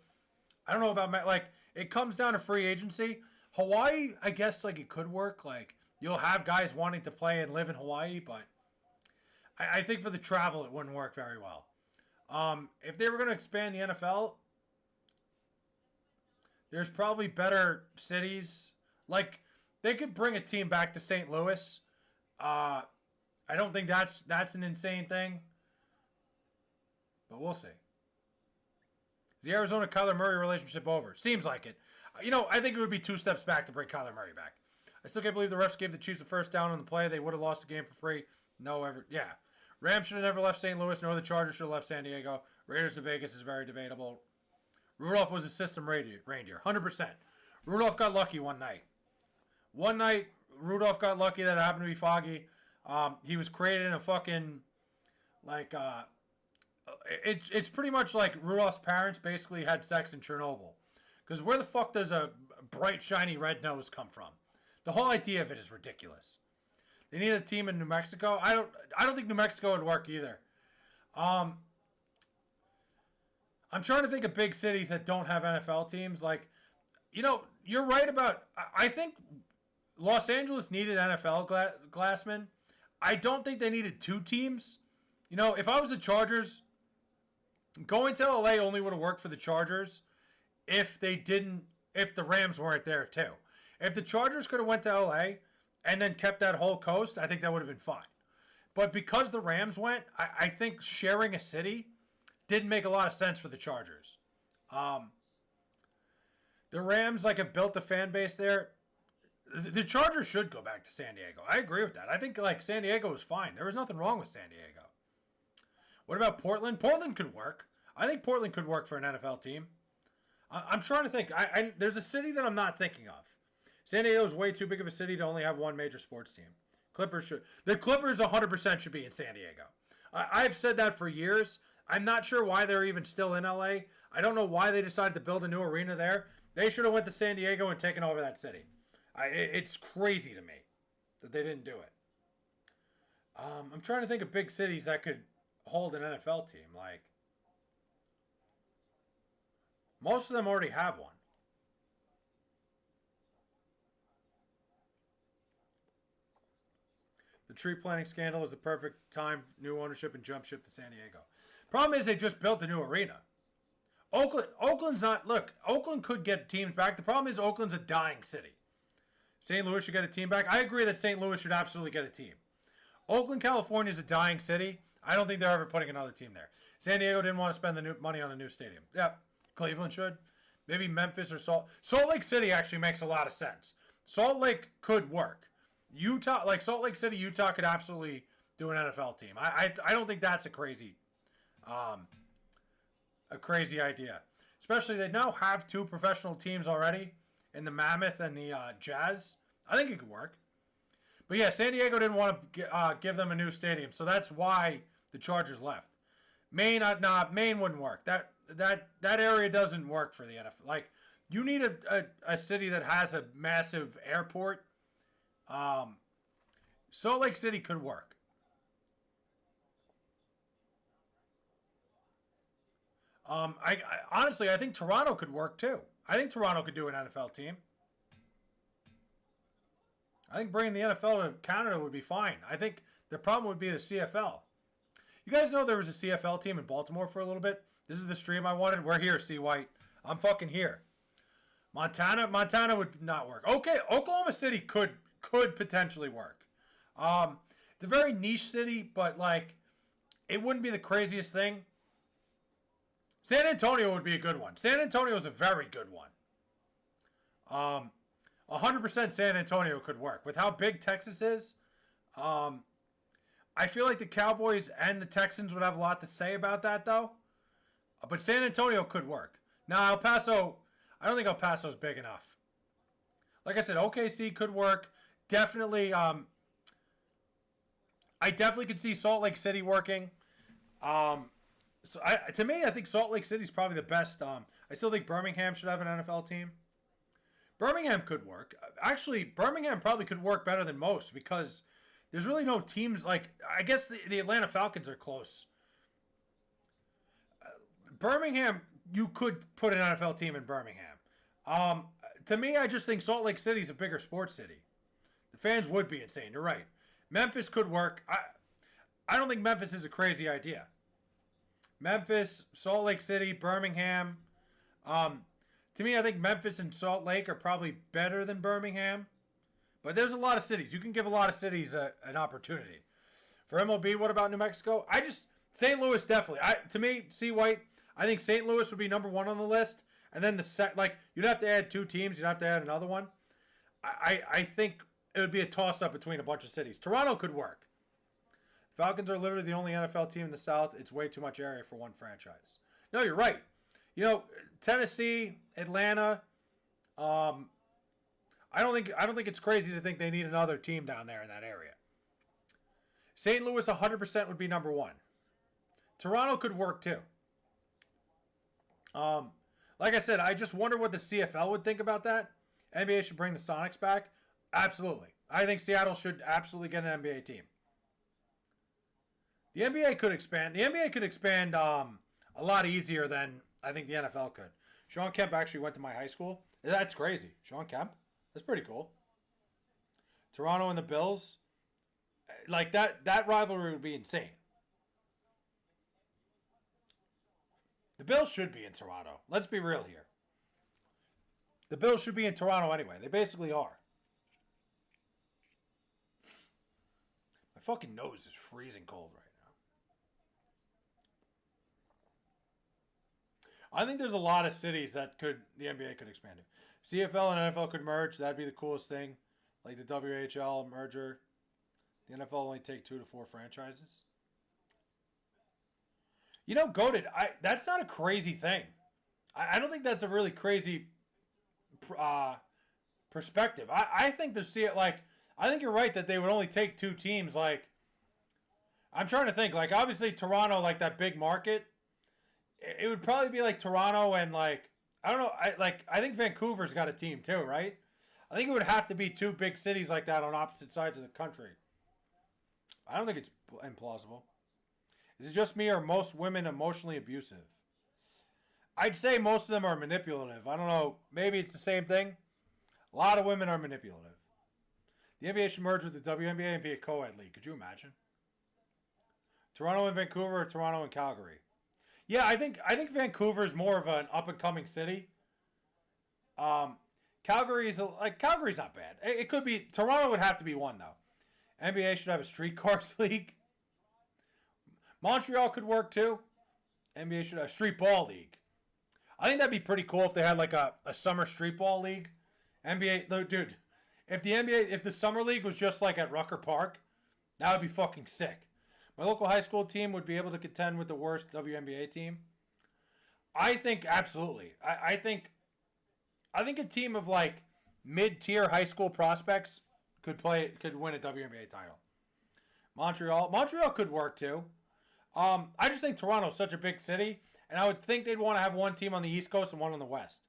I don't know about like it comes down to free agency. Hawaii, I guess like it could work. Like you'll have guys wanting to play and live in Hawaii, but I think for the travel it wouldn't work very well. If they were going to expand the NFL, there's probably better cities. Like they could bring a team back to St. Louis. I don't think that's an insane thing, but we'll see. Is the Arizona Kyler Murray relationship over? Seems like it. I think it would be 2 steps back to bring Kyler Murray back. I still can't believe the refs gave the Chiefs a first down on the play. They would have lost the game for free. Yeah. Rams should have never left St. Louis, nor the Chargers should have left San Diego. Raiders of Vegas is very debatable. Rudolph was a system reindeer, 100%. Rudolph got lucky one night. One night, Rudolph got lucky that it happened to be foggy. He was created in a fucking, like, it's pretty much like Rudolph's parents basically had sex in Chernobyl. Because where the fuck does a bright, shiny red nose come from? The whole idea of it is ridiculous. They need a team in New Mexico. I don't think New Mexico would work either. I'm trying to think of big cities that don't have NFL teams. Like, you're right about. I think Los Angeles needed NFL Glassman. I don't think they needed 2 teams. If I was the Chargers, going to LA only would have worked for the Chargers if the Rams weren't there too. If the Chargers could have went to LA and then kept that whole coast, I think that would have been fine. But because the Rams went, I think sharing a city didn't make a lot of sense for the Chargers. The Rams have built a fan base there. The Chargers should go back to San Diego. I agree with that. I think San Diego was fine. There was nothing wrong with San Diego. What about Portland? Portland could work. I think Portland could work for an NFL team. I'm trying to think. There's a city that I'm not thinking of. San Diego is way too big of a city to only have one major sports team. The Clippers 100% should be in San Diego. I've said that for years. I'm not sure why they're even still in LA. I don't know why they decided to build a new arena there. They should have went to San Diego and taken over that city. It's crazy to me that they didn't do it. I'm trying to think of big cities that could hold an NFL team. Most of them already have one. The tree planting scandal is the perfect time, new ownership, and jump ship to San Diego. Problem is they just built a new arena. Oakland's not, look, Oakland could get teams back. The problem is Oakland's a dying city. St. Louis should get a team back. I agree that St. Louis should absolutely get a team. Oakland, California is a dying city. I don't think they're ever putting another team there. San Diego didn't want to spend the money on a new stadium. Yeah, Cleveland should. Maybe Memphis or Salt Lake City actually makes a lot of sense. Salt Lake could work. Utah, like Salt Lake City, Utah could absolutely do an NFL team. I don't think that's a crazy idea. Especially they now have 2 professional teams already in the Mammoth and the Jazz. I think it could work. But yeah, San Diego didn't want to give them a new stadium, so that's why the Chargers left. Maine wouldn't work. That area doesn't work for the NFL. Like, you need a city that has a massive airport. Salt Lake City could work. I honestly, I think Toronto could work too. I think Toronto could do an NFL team. I think bringing the NFL to Canada would be fine. I think the problem would be the CFL. You guys know there was a CFL team in Baltimore for a little bit? This is the stream I wanted. We're here, C. White. I'm fucking here. Montana would not work. Okay, Oklahoma City could potentially work. It's a very niche city, but like, it wouldn't be the craziest thing. San Antonio would be a good one. San Antonio is a very good one. 100% San Antonio could work. With how big Texas is, I feel like the Cowboys and the Texans would have a lot to say about that, though. But San Antonio could work. Now, El Paso, I don't think El Paso's big enough. Like I said, OKC could work. Definitely, I definitely could see Salt Lake City working. To me, I think Salt Lake City is probably the best. I still think Birmingham should have an NFL team. Birmingham could work. Actually, Birmingham probably could work better than most because there's really no teams. Like, I guess the Atlanta Falcons are close. Birmingham, you could put an NFL team in Birmingham. To me, I just think Salt Lake City is a bigger sports city. The fans would be insane. You're right. Memphis could work. I don't think Memphis is a crazy idea. Memphis, Salt Lake City, Birmingham. To me, I think Memphis and Salt Lake are probably better than Birmingham. But there's a lot of cities. You can give a lot of cities an opportunity. For MLB, what about New Mexico? St. Louis definitely. To me, C. White, I think St. Louis would be number 1 on the list. And then you'd have to add 2 teams. You'd have to add another one. I think it would be a toss-up between a bunch of cities. Toronto could work. Falcons are literally the only NFL team in the South. It's way too much area for one franchise. No, you're right. You know, Tennessee, Atlanta. I don't think it's crazy to think they need another team down there in that area. St. Louis 100% would be number 1. Toronto could work too. Like I said, I just wonder what the CFL would think about that. NBA should bring the Sonics back. Absolutely. I think Seattle should absolutely get an NBA team. The NBA could expand. The NBA could expand a lot easier than I think the NFL could. Sean Kemp actually went to my high school. That's crazy. Sean Kemp? That's pretty cool. Toronto and the Bills. Like, that rivalry would be insane. The Bills should be in Toronto. Let's be real here. The Bills should be in Toronto anyway. They basically are. My fucking nose is freezing cold right now. I think there's a lot of cities that the NBA could expand to. CFL and NFL could merge. That'd be the coolest thing. Like the WHL merger. The NFL only take 2 to 4 franchises. You know, goated. That's not a crazy thing. I don't think that's a really crazy perspective. I think I think you're right that they would only take 2 teams. Like, I'm trying to think. Like, obviously Toronto, like that big market. It would probably be like Toronto and like, I don't know. I think Vancouver's got a team too, right? I think it would have to be 2 big cities like that on opposite sides of the country. I don't think it's implausible. Is it just me or are most women emotionally abusive? I'd say most of them are manipulative. I don't know. Maybe it's the same thing. A lot of women are manipulative. The NBA should merge with the WNBA and be a co-ed league. Could you imagine? Toronto and Vancouver, or Toronto and Calgary? Yeah, I think Vancouver is more of an up and coming city. Calgary's Calgary's not bad. It could be. Toronto would have to be one though. NBA should have a streetcars league. Montreal could work too. NBA should have a street ball league. I think that'd be pretty cool if they had like a summer street ball league. NBA, dude, if the summer league was just like at Rucker Park, that would be fucking sick. My local high school team would be able to contend with the worst WNBA team. I think absolutely. I think a team of like mid-tier high school prospects could win a WNBA title. Montreal could work too. I just think Toronto's such a big city, and I would think they'd want to have one team on the East Coast and one on the West.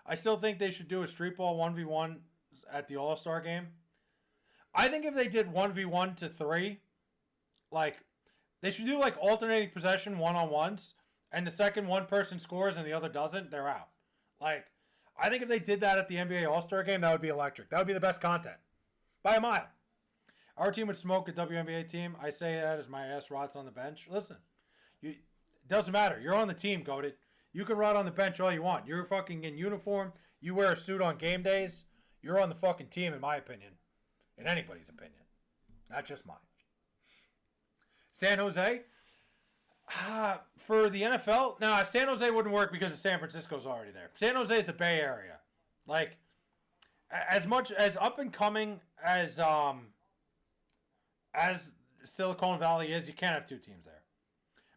I still think they should do a street ball 1v1 at the All-Star game. I think if they did 1v1 to 3, like, they should do like alternating possession one-on-ones, and the second one person scores and the other doesn't, they're out. Like, I think if they did that at the NBA All-Star game, that would be electric. That would be the best content. By a mile. Our team would smoke a WNBA team. I say that as my ass rots on the bench. Listen, it doesn't matter. You're on the team, Goated. You can rot on the bench all you want. You're fucking in uniform. You wear a suit on game days. You're on the fucking team, in my opinion. In anybody's opinion. Not just mine. San Jose? For the NFL? No, San Jose wouldn't work because San Francisco's already there. San Jose is the Bay Area. Like, as much as up and coming as Silicon Valley is, you can't have two teams there.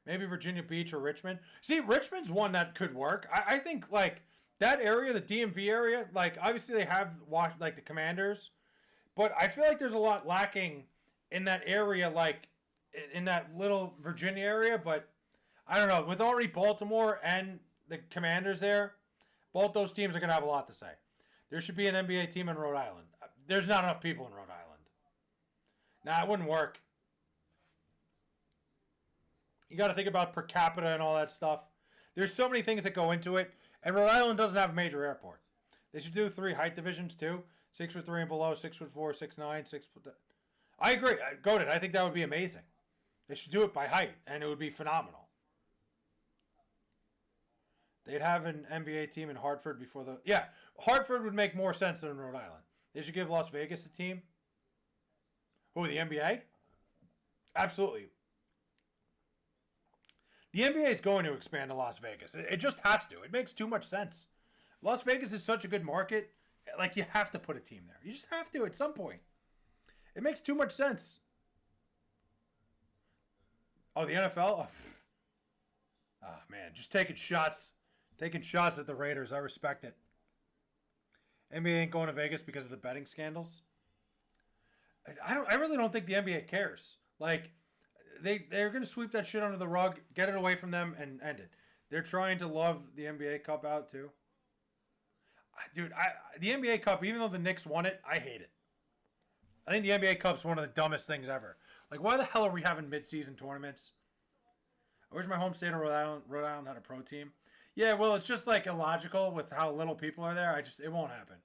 Maybe Virginia Beach or Richmond. See, Richmond's one that could work. I think, like, that area, the DMV area, like, obviously they have, like, the Commanders. But I feel like there's a lot lacking in that area, like, in that little Virginia area. But, I don't know. With already Baltimore and the Commanders there, both those teams are going to have a lot to say. There should be an NBA team in Rhode Island. There's not enough people in Rhode Island. Nah, it wouldn't work. You got to think about per capita and all that stuff. There's so many things that go into it. And Rhode Island doesn't have a major airport. They should do 3 height divisions too. 6'3" and below, 6'4", 6'9", 6 foot. I agree. Goated. I think that would be amazing. They should do it by height, and it would be phenomenal. They'd have an NBA team in Hartford before the... Yeah, Hartford would make more sense than Rhode Island. They should give Las Vegas a team. Who, the NBA? Absolutely. The NBA is going to expand to Las Vegas. It just has to. It makes too much sense. Las Vegas is such a good market. Like, you have to put a team there. You just have to at some point. It makes too much sense. Oh, the NFL? Oh, man. Just taking shots. Taking shots at the Raiders. I respect it. NBA ain't going to Vegas because of the betting scandals. I really don't think the NBA cares. Like, they're going to sweep that shit under the rug, get it away from them, and end it. They're trying to love the NBA Cup out, too. Dude, the NBA Cup, even though the Knicks won it, I hate it. I think the NBA Cup's one of the dumbest things ever. Like, why the hell are we having mid-season tournaments? I wish my home state of Rhode Island had a pro team. Yeah, well, it's just, like, illogical with how little people are there. It won't happen.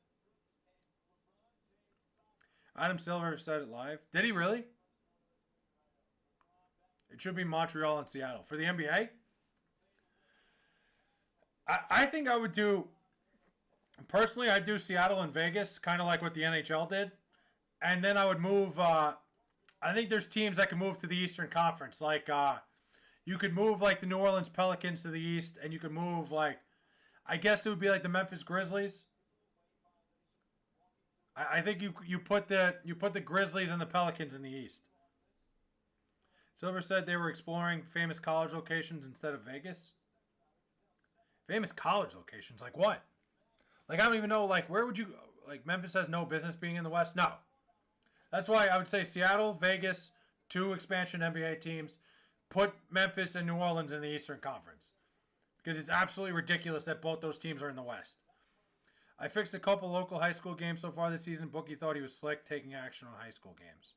Adam Silver said it live. Did he really? It should be Montreal and Seattle. For the NBA? I think I would do... Personally, I'd do Seattle and Vegas, kind of like what the NHL did. And then I would move... I think there's teams that can move to the Eastern Conference. Like, you could move, like, the New Orleans Pelicans to the East. And you could move, like... I guess it would be like the Memphis Grizzlies. I think you put the Grizzlies and the Pelicans in the East. Silver said they were exploring famous college locations instead of Vegas. Famous college locations? Like what? Like, I don't even know, like, where would you... Like, Memphis has no business being in the West? No. That's why I would say Seattle, Vegas, 2 expansion NBA teams. Put Memphis and New Orleans in the Eastern Conference. Because it's absolutely ridiculous that both those teams are in the West. I fixed a couple local high school games so far this season. Bookie thought he was slick taking action on high school games.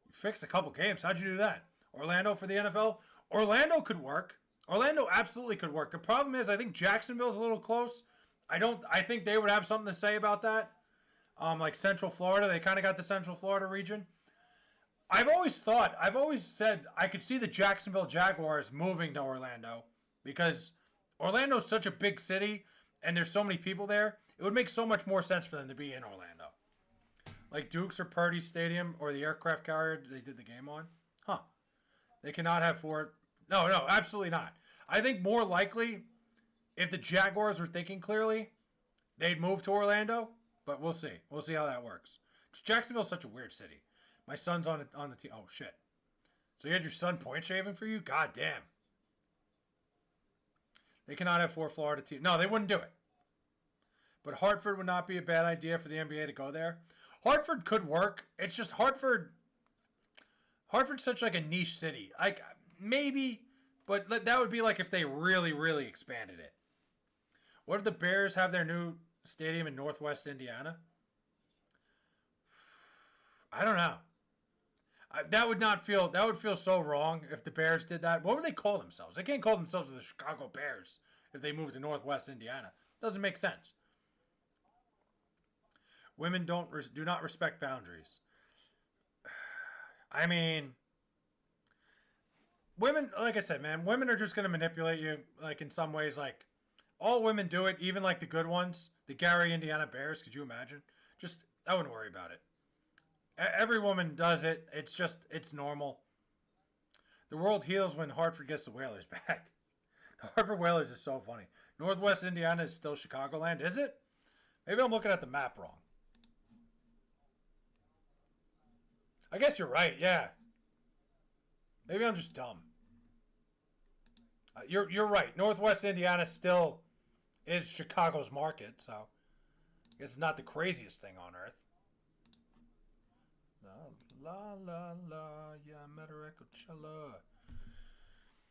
You fixed a couple games? How'd you do that? Orlando for the NFL? Orlando could work. Orlando absolutely could work. The problem is, I think Jacksonville's a little close. I think they would have something to say about that. Like Central Florida, they kind of got the Central Florida region. I've always said I could see the Jacksonville Jaguars moving to Orlando because Orlando's such a big city and there's so many people there. It would make so much more sense for them to be in Orlando. Like Duke's or Purdy Stadium or the aircraft carrier they did the game on. Huh. They cannot have four. No, absolutely not. I think more likely, if the Jaguars were thinking clearly, they'd move to Orlando. But we'll see. We'll see how that works. Jacksonville's such a weird city. My son's on the team. Oh, shit. So you had your son point shaving for you? God damn. They cannot have 4 Florida teams. No, they wouldn't do it. But Hartford would not be a bad idea for the NBA to go there. Hartford could work. It's just Hartford's such like a niche city. Like, maybe, but that would be like if they really, really expanded it. What if the Bears have their new stadium in Northwest Indiana? I don't know. That would feel so wrong if the Bears did that. What would they call themselves? They can't call themselves the Chicago Bears if they move to Northwest Indiana. Doesn't make sense. Women do not respect boundaries. I mean, women, like I said, man, women are just going to manipulate you, like, in some ways. Like, all women do it, even, like, the good ones. The Gary, Indiana Bears, could you imagine? Just, I wouldn't worry about it. Every woman does it. It's normal. The world heals when Hartford gets the Whalers back. The Hartford Whalers is so funny. Northwest Indiana is still Chicagoland, is it? Maybe I'm looking at the map wrong. I guess you're right, yeah. Maybe I'm just dumb. You're right. Northwest Indiana still is Chicago's market, so I guess it's not the craziest thing on earth. La la la, yeah, Coachella.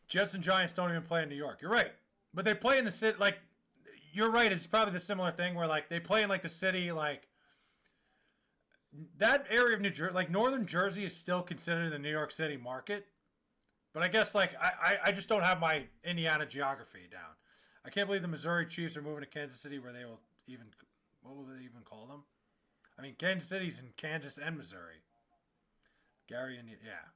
Jets and Giants don't even play in New York. You're right, but they play in the city. Like, you're right. It's probably the similar thing where like they play in like the city, like that area of New Jersey, like Northern Jersey, is still considered the New York City market. But I guess like I just don't have my Indiana geography down. I can't believe the Missouri Chiefs are moving to Kansas City, where they will even, what will they even call them? I mean, Kansas City's in Kansas and Missouri. Gary, and yeah.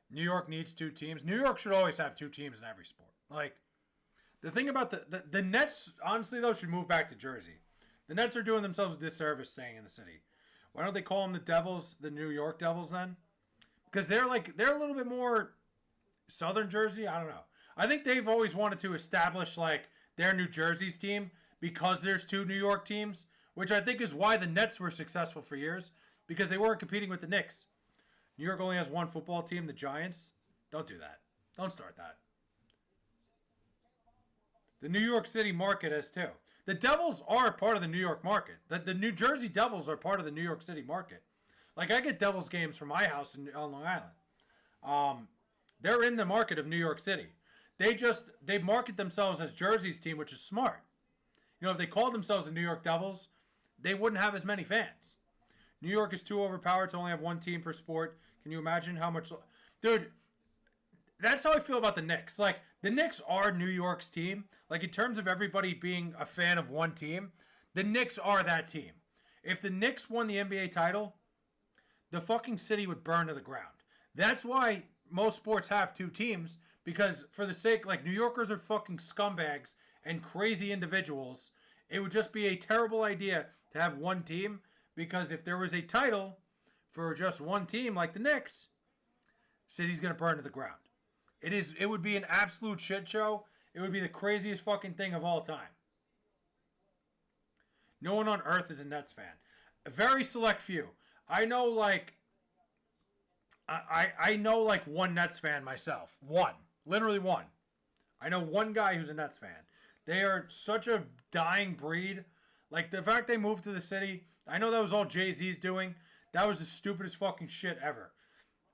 New York needs 2 teams. New York should always have 2 teams in every sport. Like, the thing about the Nets, honestly, though, should move back to Jersey. The Nets are doing themselves a disservice staying in the city. Why don't they call them the Devils, the New York Devils, then? Because they're a little bit more Southern Jersey. I don't know. I think they've always wanted to establish, like, their New Jersey's team because there's 2 New York teams, which I think is why the Nets were successful for years. Because they weren't competing with the Knicks. New York only has 1 football team, the Giants. Don't do that. Don't start that. The New York City market has 2. The Devils are part of the New York market. The New Jersey Devils are part of the New York City market. Like, I get Devils games from my house on Long Island. They're in the market of New York City. They market themselves as Jersey's team, which is smart. You know, if they called themselves the New York Devils, they wouldn't have as many fans. New York is too overpowered to only have 1 team per sport. Can you imagine how much... Dude, that's how I feel about the Knicks. Like, the Knicks are New York's team. Like, in terms of everybody being a fan of 1 team, the Knicks are that team. If the Knicks won the NBA title, the fucking city would burn to the ground. That's why most sports have 2 teams, because for the sake... Like, New Yorkers are fucking scumbags and crazy individuals. It would just be a terrible idea to have 1 team... Because if there was a title for just 1 team like the Knicks, city's going to burn to the ground. It would be an absolute shit show. It would be the craziest fucking thing of all time. No one on earth is a Nets fan. A very select few. I know like I know like 1 Nets fan myself. 1. Literally 1. I know 1 guy who's a Nets fan. They are such a dying breed. Like, the fact they moved to the city, I know that was all Jay-Z's doing. That was the stupidest fucking shit ever.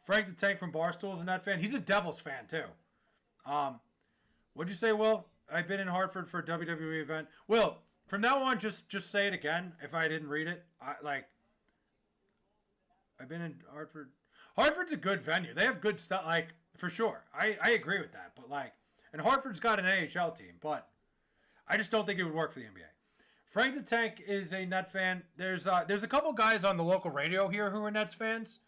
Frank the Tank from Barstool is a Net fan. He's a Devils fan, too. What'd you say, Will? I've been in Hartford for a WWE event. Will, from now on, just say it again if I didn't read it. I've been in Hartford. Hartford's a good venue. They have good stuff. Like, for sure. I agree with that. But like, and Hartford's got an AHL team, but I just don't think it would work for the NBA. Frank the Tank is a Net fan. There's a couple guys on the local radio here who are Nets fans,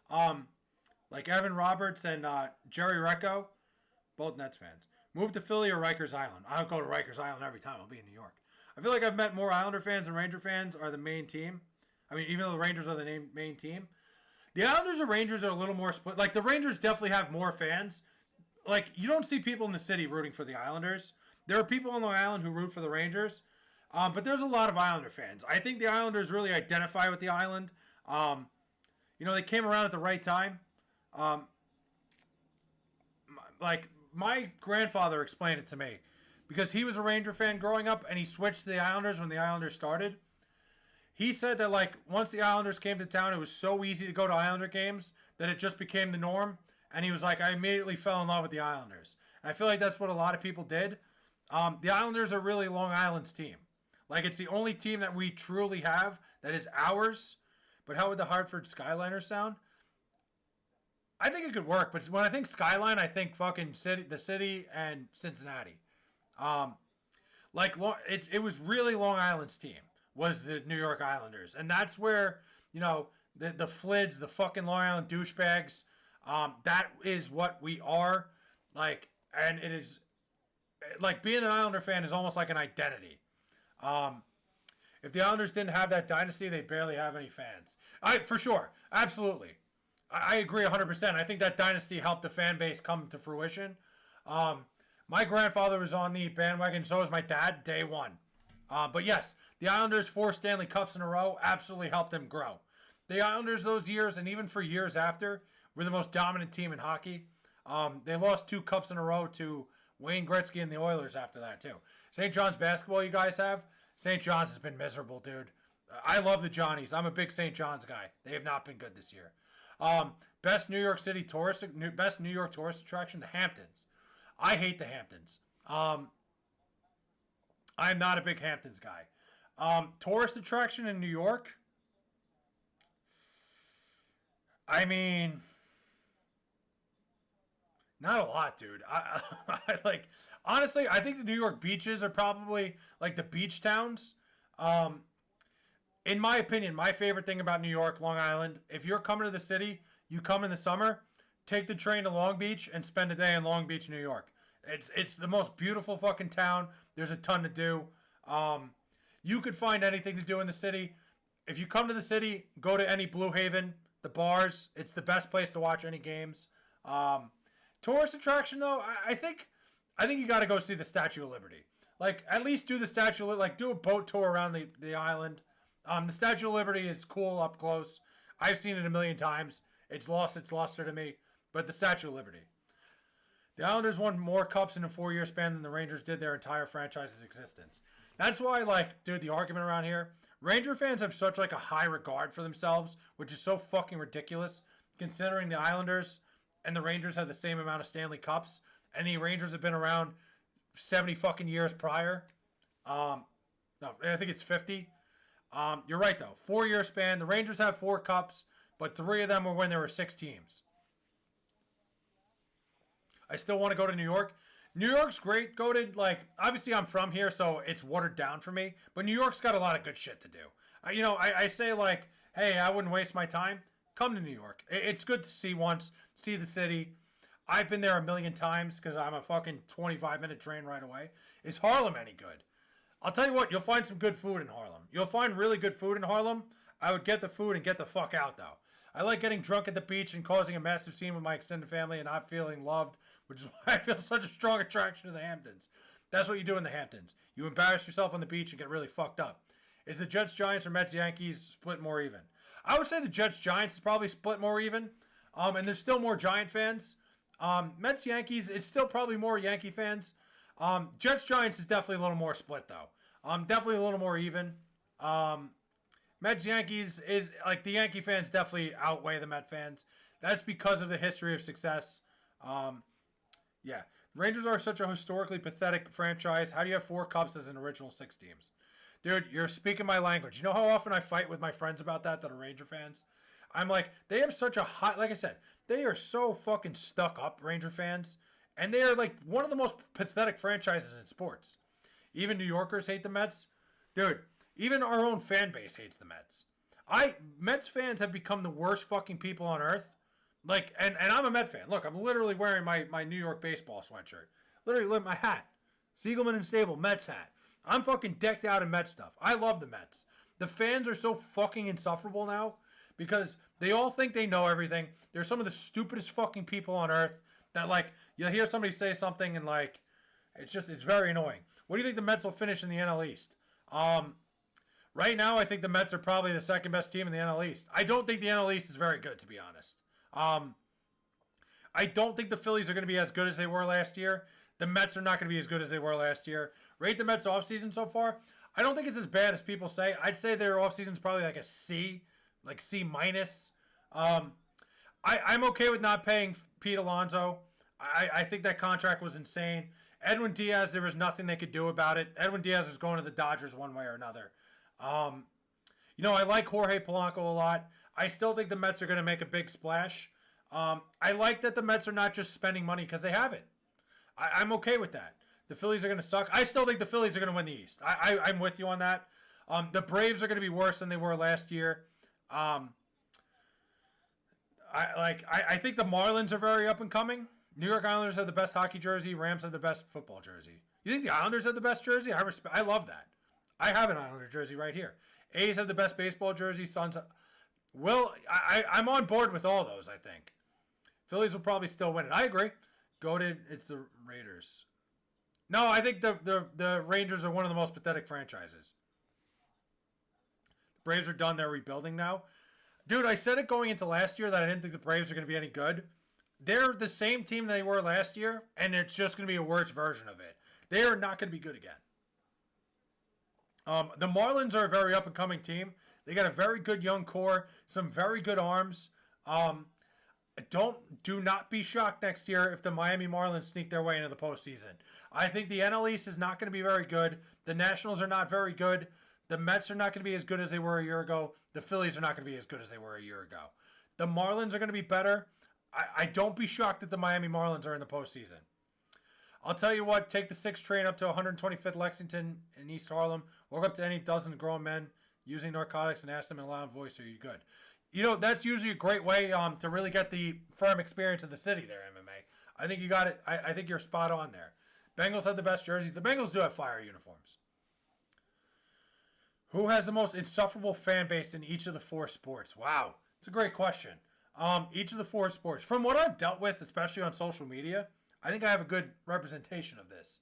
like Evan Roberts and Jerry Recco, both Nets fans. Move to Philly or Rikers Island. I'll go to Rikers Island every time. I'll be in New York. I feel like I've met more Islander fans than Ranger fans are the main team. I mean, even though the Rangers are the main team. The Islanders and Rangers are a little more split. Like, the Rangers definitely have more fans. Like, you don't see people in the city rooting for the Islanders. There are people on Long Island who root for the Rangers. But there's a lot of Islander fans. I think the Islanders really identify with the island. They came around at the right time. My grandfather explained it to me because he was a Ranger fan growing up and he switched to the Islanders when the Islanders started. He said that, like, once the Islanders came to town, it was so easy to go to Islander games that it just became the norm. And he was like, I immediately fell in love with the Islanders. And I feel like that's what a lot of people did. The Islanders are really Long Island's team. Like, it's the only team that we truly have that is ours. But how would the Hartford Skyliners sound? I think it could work. But when I think Skyline, I think fucking the city and Cincinnati. It was really Long Island's team was the New York Islanders. And that's where, the Flids, the fucking Long Island douchebags, that is what we are. Like, and it is, like, being an Islander fan is almost like an identity. If the Islanders didn't have that dynasty, they barely have any fans. For sure. Absolutely. I agree 100%. I think that dynasty helped the fan base come to fruition. My grandfather was on the bandwagon, so was my dad, day one. But yes, the Islanders' 4 Stanley Cups in a row absolutely helped them grow. The Islanders those years, and even for years after, were the most dominant team in hockey. They lost 2 cups in a row to Wayne Gretzky and the Oilers after that, too. St. John's basketball you guys have? St. John's has been miserable, dude. I love the Johnnies. I'm a big St. John's guy. They have not been good this year. Best New York tourist attraction, the Hamptons. I hate the Hamptons. I'm not a big Hamptons guy. Tourist attraction in New York? I mean, not a lot, dude. Honestly, I think the New York beaches are probably like the beach towns. In my opinion, my favorite thing about New York, Long Island, if you're coming to the city, you come in the summer, take the train to Long Beach and spend a day in Long Beach, New York. It's the most beautiful fucking town. There's a ton to do. You could find anything to do in the city. If you come to the city, go to any Blue Haven, the bars. It's the best place to watch any games. Tourist attraction, though, I think you got to go see the Statue of Liberty. Like, at least do the Statue of Liberty. Like, do a boat tour around the island. The Statue of Liberty is cool up close. I've seen it a million times. It's lost its luster to me. But the Statue of Liberty. The Islanders won more cups in a 4-year span than the Rangers did their entire franchise's existence. That's why, dude, the argument around here, Ranger fans have such, a high regard for themselves, which is so fucking ridiculous, considering the Islanders and the Rangers have the same amount of Stanley Cups, and the Rangers have been around 70 fucking years prior. No, I think it's 50. You're right, though. 4-year span. The Rangers have 4 cups, but 3 of them were when there were 6 teams. I still want to go to New York. New York's great. Obviously I'm from here, so it's watered down for me. But New York's got a lot of good shit to do. I say, hey, I wouldn't waste my time. Come to New York. It's good to see the city. I've been there a million times because I'm a fucking 25-minute train right away. Is Harlem any good? I'll tell you what, you'll find some good food in Harlem. You'll find really good food in Harlem. I would get the food and get the fuck out, though. I like getting drunk at the beach and causing a massive scene with my extended family and not feeling loved, which is why I feel such a strong attraction to the Hamptons. That's what you do in the Hamptons. You embarrass yourself on the beach and get really fucked up. Is the Jets-Giants or Mets-Yankees split more even? I would say the Jets-Giants is probably split more even, and there's still more Giant fans. Mets-Yankees, it's still probably more Yankee fans. Jets-Giants is definitely a little more split, though. Definitely a little more even. Mets-Yankees is, the Yankee fans definitely outweigh the Met fans. That's because of the history of success. Yeah. Rangers are such a historically pathetic franchise. How do you have 4 cups as an original 6 teams? Dude, you're speaking my language. You know how often I fight with my friends about that are Ranger fans? I'm like, they have such a high, like I said, they are so fucking stuck up, Ranger fans. And they are like one of the most pathetic franchises in sports. Even New Yorkers hate the Mets. Dude, even our own fan base hates the Mets. Mets fans have become the worst fucking people on earth. Like, and I'm a Met fan. Look, I'm literally wearing my New York baseball sweatshirt. Literally, my hat. Siegelman and Stable, Mets hat. I'm fucking decked out in Mets stuff. I love the Mets. The fans are so fucking insufferable now because they all think they know everything. They're some of the stupidest fucking people on earth that, like, you'll hear somebody say something and, like, it's very annoying. What do you think the Mets will finish in the NL East? Right now, I think the Mets are probably the second best team in the NL East. I don't think the NL East is very good, to be honest. I don't think the Phillies are going to be as good as they were last year. The Mets are not going to be as good as they were last year. Rate the Mets offseason so far. I don't think it's as bad as people say. I'd say their offseason is probably like a C, like C minus. I'm okay with not paying Pete Alonso. I think that contract was insane. Edwin Diaz, there was nothing they could do about it. Edwin Diaz was going to the Dodgers one way or another. I like Jorge Polanco a lot. I still think the Mets are going to make a big splash. I like that the Mets are not just spending money because they have it. I'm okay with that. The Phillies are going to suck. I still think the Phillies are going to win the East. I'm with you on that. The Braves are going to be worse than they were last year. I think the Marlins are very up and coming. New York Islanders have the best hockey jersey. Rams have the best football jersey. You think the Islanders have the best jersey? I love that. I have an Islander jersey right here. A's have the best baseball jersey. Suns. I'm on board with all those, I think. Phillies will probably still win it. I agree. It's the Raiders. No, I think the Rangers are one of the most pathetic franchises. The Braves are done. They're rebuilding now. Dude, I said it going into last year that I didn't think the Braves are going to be any good. They're the same team they were last year, and it's just going to be a worse version of it. They are not going to be good again. The Marlins are a very up-and-coming team. They got a very good young core, some very good arms. Do not be shocked next year if the Miami Marlins sneak their way into the postseason. I think the NL East is not going to be very good. The Nationals are not very good. The Mets are not going to be as good as they were a year ago. The Phillies are not going to be as good as they were a year ago. The Marlins are going to be better. I don't be shocked that the Miami Marlins are in the postseason. I'll tell you what, take the 6 train up to 125th Lexington in East Harlem. Walk up to any dozen grown men using narcotics and ask them in a loud voice, are you good? That's usually a great way to really get the firm experience of the city there, MMA. I think you got it. I think you're spot on there. Bengals have the best jerseys. The Bengals do have fire uniforms. Who has the most insufferable fan base in each of the 4 sports? Wow. It's a great question. Each of the 4 sports. From what I've dealt with, especially on social media, I think I have a good representation of this.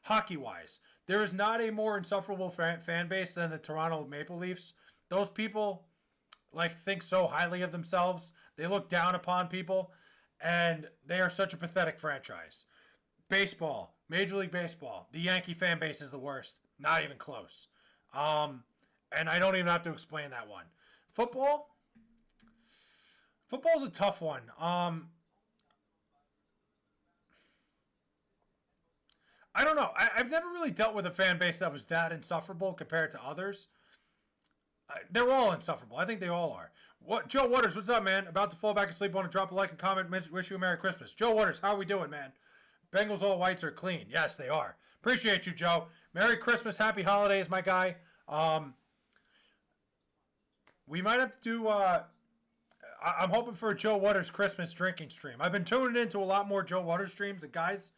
Hockey-wise, there is not a more insufferable fan base than the Toronto Maple Leafs. Those people think so highly of themselves. They look down upon people, and they are such a pathetic franchise. Baseball, Major League Baseball, the Yankee fan base is the worst. Not even close. And I don't even have to explain that one. Football's a tough one. I don't know. I've never really dealt with a fan base that was that insufferable compared to others. They're all insufferable. I think they all are. Joe Waters, what's up, man? About to fall back asleep. Want to drop a like and comment. Wish you a Merry Christmas. Joe Waters, how are we doing, man? Bengals all whites are clean. Yes, they are. Appreciate you, Joe. Merry Christmas. Happy holidays, my guy. We might have to do... I'm hoping for a Joe Waters Christmas drinking stream. I've been tuning into a lot more Joe Waters streams. And guys,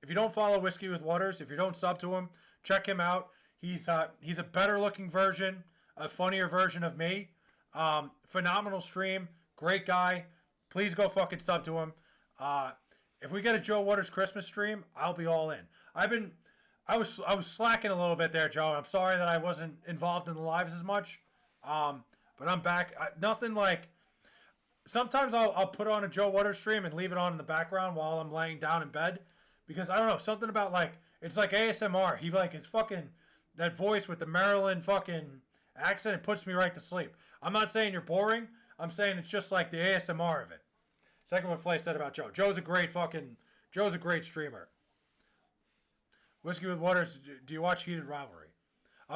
if you don't follow Whiskey with Waters, if you don't sub to him, check him out. He's a better looking version, a funnier version of me. Phenomenal stream. Great guy. Please go fucking sub to him. If we get a Joe Waters Christmas stream, I'll be all in. I was slacking a little bit there, Joe. I'm sorry that I wasn't involved in the lives as much. But I'm back. Nothing like... Sometimes I'll put on a Joe Waters stream and leave it on in the background while I'm laying down in bed. Because, I don't know, something about, it's like ASMR. He, his fucking... That voice with the Maryland fucking accent, it puts me right to sleep. I'm not saying you're boring. I'm saying it's just like the ASMR of it. Second what Fley said about Joe. Joe's a great streamer. Whiskey with Waters, do you watch Heated Rivalry?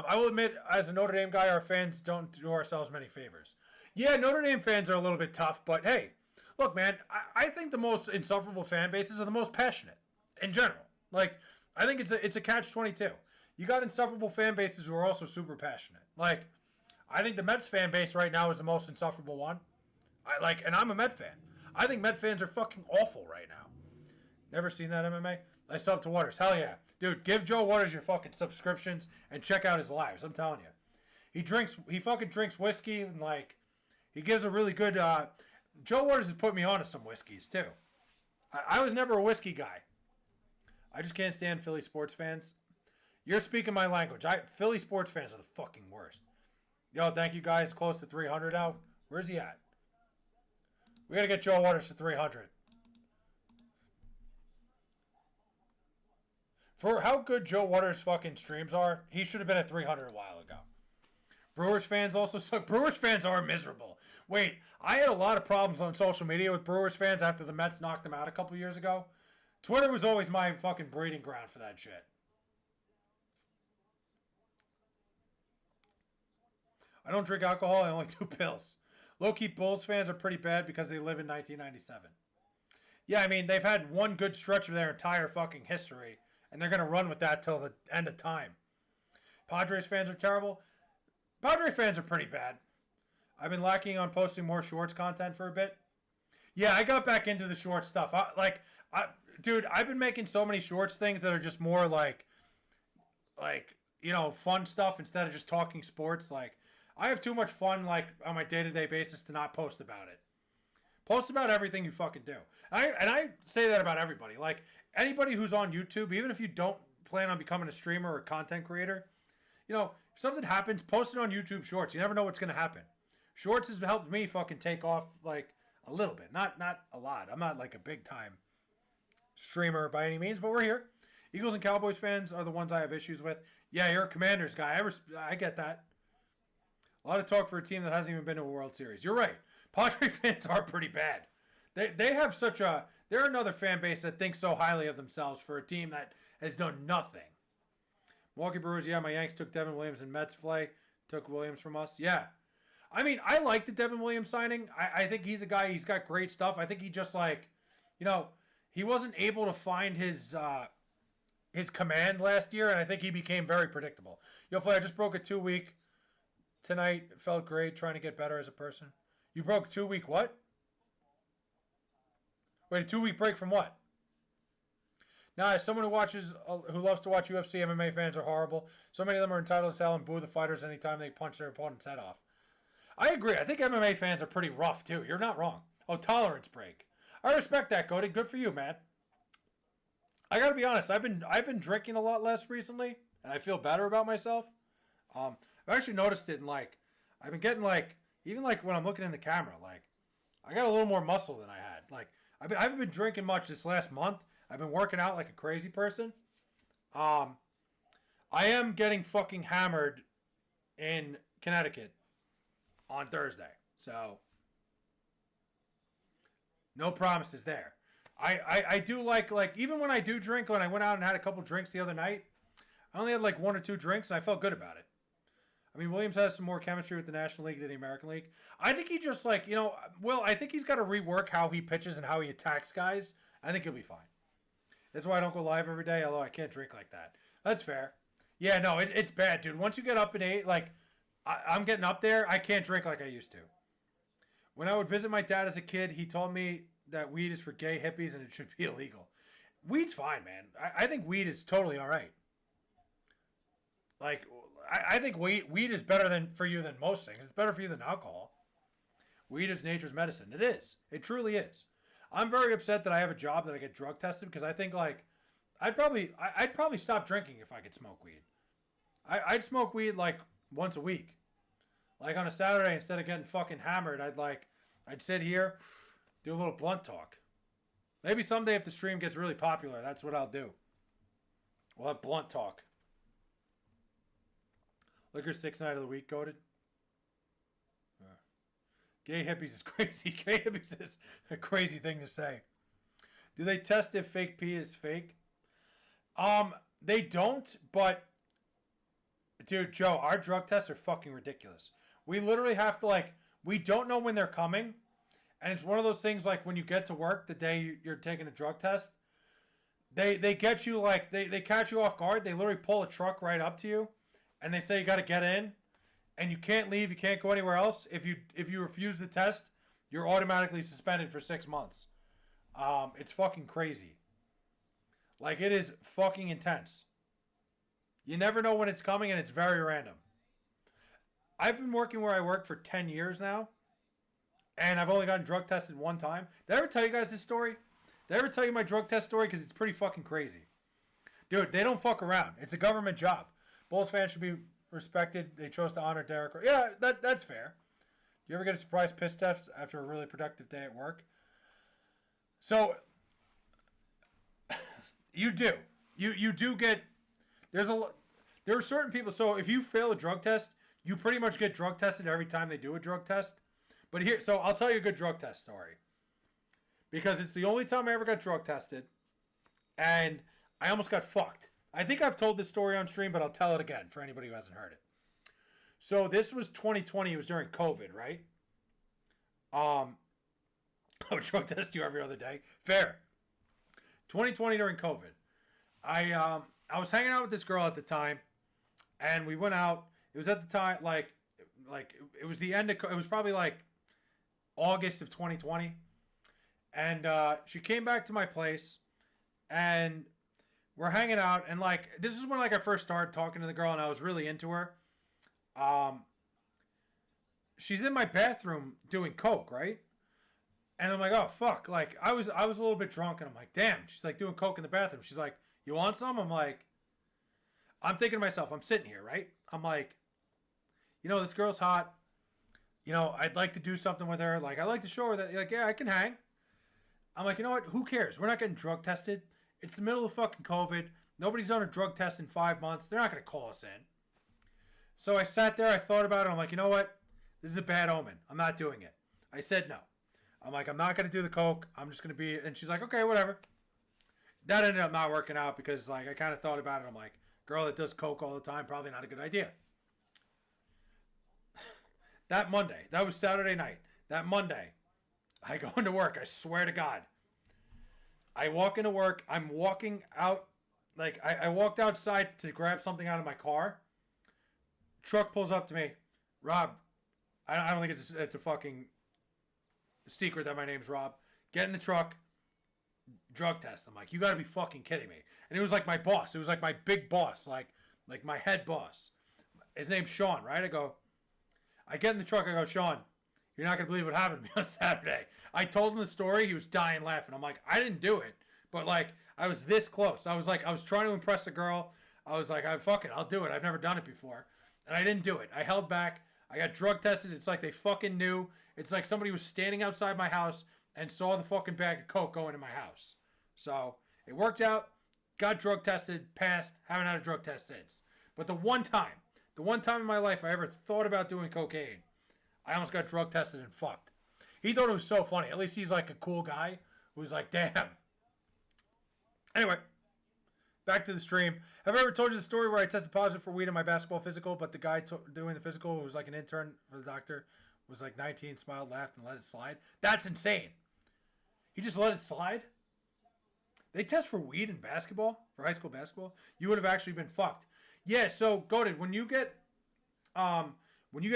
I will admit, as a Notre Dame guy, our fans don't do ourselves many favors. Yeah, Notre Dame fans are a little bit tough, but hey, look, man, I think the most insufferable fan bases are the most passionate in general. Like, I think it's a catch-22. You got insufferable fan bases who are also super passionate. Like, I think the Mets fan base right now is the most insufferable one. And I'm a Met fan. I think Met fans are fucking awful right now. Never seen that MMA? I sub to Waters. Hell yeah. Dude, give Joe Waters your fucking subscriptions and check out his lives. I'm telling you. He fucking drinks whiskey and like, he gives a really good, Joe Waters has put me on to some whiskeys too. I was never a whiskey guy. I just can't stand Philly sports fans. You're speaking my language. Philly sports fans are the fucking worst. Yo, thank you guys. Close to 300 now. Where's he at? We gotta get Joe Waters to 300. For how good Joe Waters' fucking streams are, he should have been at 300 a while ago. Brewers fans also suck. Brewers fans are miserable. Wait, I had a lot of problems on social media with Brewers fans after the Mets knocked them out a couple years ago. Twitter was always my fucking breeding ground for that shit. I don't drink alcohol. I only do pills. Low-key Bulls fans are pretty bad because they live in 1997. Yeah, I mean, they've had one good stretch of their entire fucking history, and they're going to run with that till the end of time. Padres fans are terrible. Padre fans are pretty bad. I've been lacking on posting more shorts content for a bit. Yeah, I got back into the short stuff. Dude, I've been making so many shorts things that are just more like, fun stuff instead of just talking sports. Like, I have too much fun, like, on my day-to-day basis to not post about it. Post about everything you fucking do. And I say that about everybody. Like, anybody who's on YouTube, even if you don't plan on becoming a streamer or a content creator, if something happens, post it on YouTube Shorts. You never know what's going to happen. Shorts has helped me fucking take off, like, a little bit. Not a lot. I'm not, like, a big-time streamer by any means, but we're here. Eagles and Cowboys fans are the ones I have issues with. Yeah, you're a Commanders guy. I get that. A lot of talk for a team that hasn't even been to a World Series. You're right. Padre fans are pretty bad. They have they're another fan base that thinks so highly of themselves for a team that has done nothing. Milwaukee Brewers, yeah, my Yanks took Devin Williams, and Mets Fley took Williams from us. Yeah. I mean, I like the Devin Williams signing. I think he's a guy, he's got great stuff. I think he just he wasn't able to find his command last year, and I think he became very predictable. Yo, Fley, I just broke a 2-week tonight. It felt great trying to get better as a person. You broke 2-week what? Wait, a 2-week break from what? Now, as someone who loves to watch UFC, MMA fans are horrible. So many of them are entitled to sell and boo the fighters anytime they punch their opponent's head off. I agree. I think MMA fans are pretty rough, too. You're not wrong. Oh, tolerance break. I respect that, Cody. Good for you, man. I gotta be honest. I've been drinking a lot less recently, and I feel better about myself. I've actually noticed it in, I've been getting, even when I'm looking in the camera, I got a little more muscle than I had. I haven't been drinking much this last month. I've been working out like a crazy person. I am getting fucking hammered in Connecticut on Thursday. So, no promises there. I do even when I do drink, when I went out and had a couple drinks the other night, I only had 1 or 2 drinks and I felt good about it. I mean, Williams has some more chemistry with the National League than the American League. I think he just I think he's got to rework how he pitches and how he attacks guys. I think he'll be fine. That's why I don't go live every day, although I can't drink like that. That's fair. Yeah, no, it's bad, dude. Once you get up in age, I'm getting up there, I can't drink like I used to. When I would visit my dad as a kid, he told me that weed is for gay hippies and it should be illegal. Weed's fine, man. I think weed is totally all right. I think weed is better for you than most things. It's better for you than alcohol. Weed is nature's medicine. It is. It truly is. I'm very upset that I have a job that I get drug tested because I think I'd probably stop drinking if I could smoke weed. I'd smoke weed once a week. On a Saturday, instead of getting fucking hammered, I'd sit here, do a little blunt talk. Maybe someday if the stream gets really popular, that's what I'll do. We'll have blunt talk. Liquor 6 night of the week, goated. Gay hippies is crazy. Gay hippies is a crazy thing to say. Do they test if fake pee is fake? They don't, but Dude, Joe, our drug tests are fucking ridiculous. We literally have to, like, we don't know when they're coming. And it's one of those things, like, when you get to work the day you're taking a drug test, they get you, like, they catch you off guard. They literally pull a truck right up to you. And they say you got to get in. And you can't leave. You can't go anywhere else. If you refuse the test, you're automatically suspended for 6 months. It's fucking crazy. Like, it is fucking intense. You never know when it's coming, and it's very random. I've been working where I work for 10 years now, and I've only gotten drug tested one time. Did I ever tell you guys this story? Did I ever tell you my drug test story? Because it's pretty fucking crazy. Dude, they don't fuck around. It's a government job. Bulls fans should be respected. They chose to honor Derek. Yeah, that's fair. Do you ever get a surprise piss test after a really productive day at work? So, you do. You do get... There are certain people... So, if you fail a drug test, you pretty much get drug tested every time they do a drug test. But here... So, I'll tell you a good drug test story. Because it's the only time I ever got drug tested. And I almost got fucked. I think I've told this story on stream, but I'll tell it again for anybody who hasn't heard it. So, this was 2020. It was during COVID, right? I would drug test you every other day. Fair. 2020 during COVID. I was hanging out with this girl at the time, and we went out. It was at the time, like it was the end of, it was probably like August of 2020. And she came back to my place, and we're hanging out, and like, this is when like I first started talking to the girl, and I was really into her. She's in my bathroom doing coke, right? And I'm like, oh fuck, like I was a little bit drunk, and I'm like, damn. She's like doing coke in the bathroom. She's like, you want some? I'm like, I'm thinking to myself, I'm sitting here, right? I'm like, you know, this girl's hot. You know, I'd like to do something with her. Like, I like to show her that, like, yeah, I can hang. I'm like, you know what? Who cares? We're not getting drug tested. It's the middle of fucking COVID. Nobody's done a drug test in 5 months. They're not going to call us in. So I sat there. I thought about it. I'm like, you know what? This is a bad omen. I'm not doing it. I said no. I'm like, I'm not going to do the coke. I'm just going to be... And she's like, okay, whatever. That ended up not working out because, like, I kind of thought about it. I'm like, girl that does coke all the time, probably not a good idea. That Monday, that was Saturday night. That Monday, I go into work. I swear to God. I walk into work. I'm walking out. Like, I walked outside to grab something out of my car. Truck pulls up to me. Rob, I don't think it's a fucking secret that my name's Rob. Get in the truck. Drug test. I'm like, you gotta be fucking kidding me. And it was like my boss. It was like my big boss. Like my head boss. His name's Sean, right? I get in the truck. I go, Sean, you're not gonna believe what happened to me on Saturday. I told him the story. He was dying laughing. I'm like, I didn't do it. But like, I was this close. I was trying to impress a girl. I was like, I'll do it. I've never done it before. And I didn't do it. I held back. I got drug tested. It's like they fucking knew. It's like somebody was standing outside my house and saw the fucking bag of coke going in my house. So it worked out. Got drug tested. Passed. Haven't had a drug test since. But the one time in my life I ever thought about doing cocaine, I almost got drug tested and fucked. He thought it was so funny. At least he's like a cool guy who's like, damn. Anyway, back to the stream. Have I ever told you the story where I tested positive for weed in my basketball physical, but the guy doing the physical, who was like an intern for the doctor, was like 19, smiled, laughed, and let it slide? That's insane. He just let it slide? They test for weed in basketball, for high school basketball? You would have actually been fucked. Yeah, so, Goated, when you get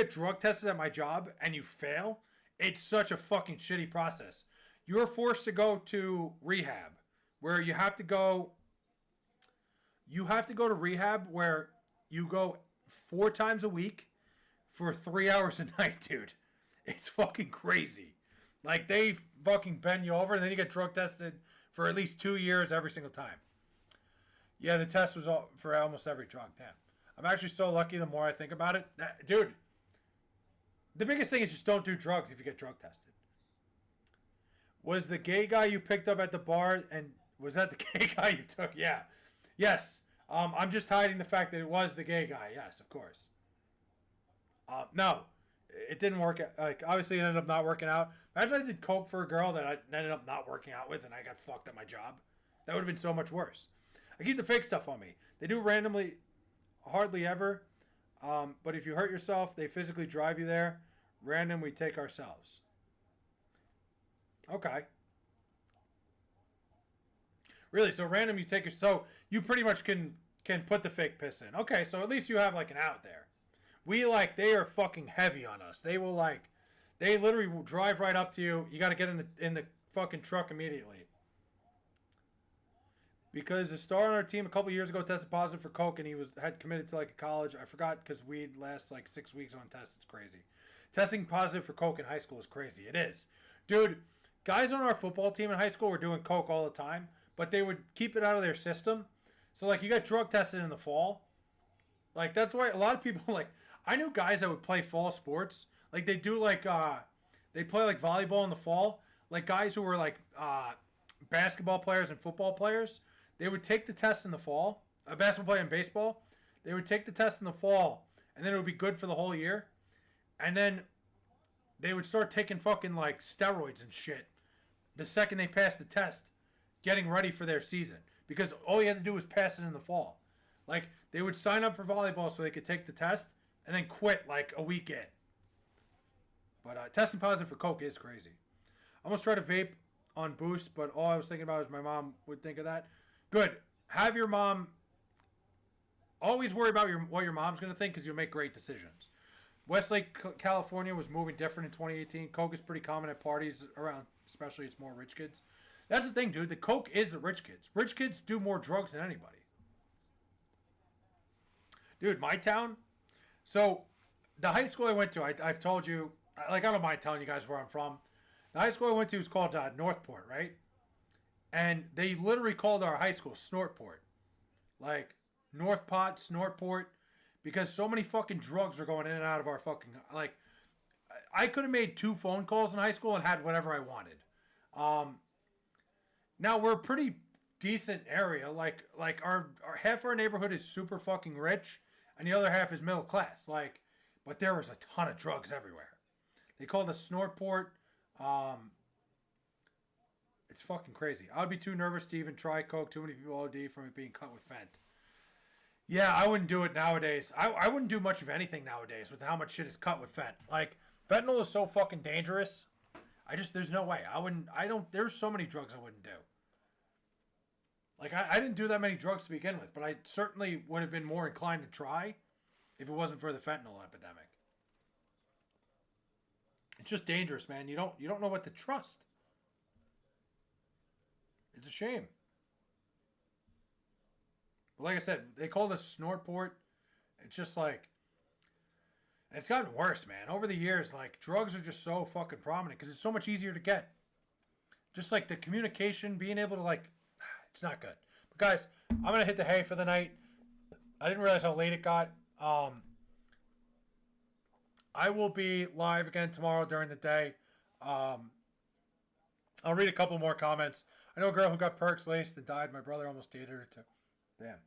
drug tested at my job and you fail, it's such a fucking shitty process. You're forced to go to rehab, where you have to go to rehab where you go 4 times a week for 3 hours a night, dude. It's fucking crazy. Like, they fucking bend you over, and then you get drug tested for at least 2 years every single time. Yeah, the test was for almost every drug. Damn. I'm actually so lucky the more I think about it. Dude, the biggest thing is just don't do drugs if you get drug tested. Was the gay guy you picked up at the bar, and was that the gay guy you took? Yeah. Yes. I'm just hiding the fact that it was the gay guy. Yes, of course. No. It didn't work. Like, obviously, it ended up not working out. Imagine I did coke for a girl that I ended up not working out with, and I got fucked at my job. That would have been so much worse. I keep the fake stuff on me. They do randomly, hardly ever. But if you hurt yourself, they physically drive you there. Random, we take ourselves. Okay. Really? So random, you take it. So you pretty much can put the fake piss in. Okay, so at least you have like an out there. We like they are fucking heavy on us. They will like, they literally will drive right up to you. You got to get in the fucking truck immediately. Because the star on our team a couple years ago tested positive for coke and he had committed to like a college. I forgot because weed lasts like 6 weeks on tests. It's crazy. Testing positive for coke in high school is crazy. It is, dude. Guys on our football team in high school were doing coke all the time, but they would keep it out of their system. So like you got drug tested in the fall. Like that's why a lot of people like I knew guys that would play fall sports. Like they do like they play like volleyball in the fall. Like guys who were like basketball players and football players. They would take the test in the fall. A basketball player in baseball, they would take the test in the fall, and then it would be good for the whole year. And then they would start taking fucking like steroids and shit the second they passed the test, getting ready for their season. Because all you had to do was pass it in the fall. Like they would sign up for volleyball so they could take the test and then quit like a week in. But testing positive for coke is crazy. I almost tried to vape on Boost, but all I was thinking about is my mom would think of that. Good. Have your mom always worry about what your mom's going to think because you'll make great decisions. Westlake, California was moving different in 2018. Coke is pretty common at parties around, especially it's more rich kids. That's the thing, dude. The coke is the rich kids. Rich kids do more drugs than anybody. Dude, my town. So, the high school I went to, I've told you, like I don't mind telling you guys where I'm from. The high school I went to is called Northport, right? And they literally called our high school Snortport. Like, Northport, Snortport. Because so many fucking drugs were going in and out of our fucking... Like, I could have made 2 phone calls in high school and had whatever I wanted. Now, we're a pretty decent area. Like our half our neighborhood is super fucking rich. And the other half is middle class. Like, but there was a ton of drugs everywhere. They called us Snortport. It's fucking crazy. I would be too nervous to even try coke. Too many people OD from it being cut with fent. Yeah, I wouldn't do it nowadays. I wouldn't do much of anything nowadays with how much shit is cut with fent. Like, fentanyl is so fucking dangerous. There's no way. There's so many drugs I wouldn't do. Like, I didn't do that many drugs to begin with, but I certainly would have been more inclined to try if it wasn't for the fentanyl epidemic. It's just dangerous, man. You don't know what to trust. It's a shame. But like I said, they called us Snortport. It's just like... And it's gotten worse, man. Over the years, like, drugs are just so fucking prominent because it's so much easier to get. Just like the communication, being able to, like... It's not good. But guys, I'm going to hit the hay for the night. I didn't realize how late it got. I will be live again tomorrow during the day. I'll read a couple more comments. I know a girl who got perks laced and died. My brother almost dated her too. Damn.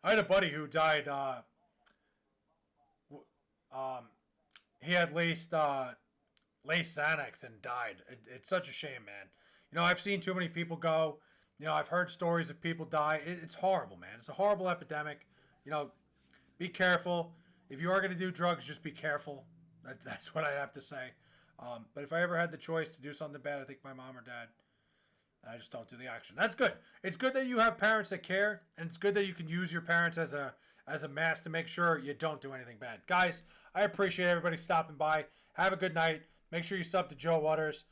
I had a buddy who died. He had laced Xanax and died. It's such a shame, man. You know, I've seen too many people go. You know, I've heard stories of people die. It's horrible, man. It's a horrible epidemic. You know, be careful. If you are going to do drugs, just be careful. That's what I have to say. But if I ever had the choice to do something bad, I think my mom or dad. I just don't do the action. That's good. It's good that you have parents that care, and it's good that you can use your parents as a mask to make sure you don't do anything bad. Guys, I appreciate everybody stopping by. Have a good night. Make sure you sub to Joe Waters.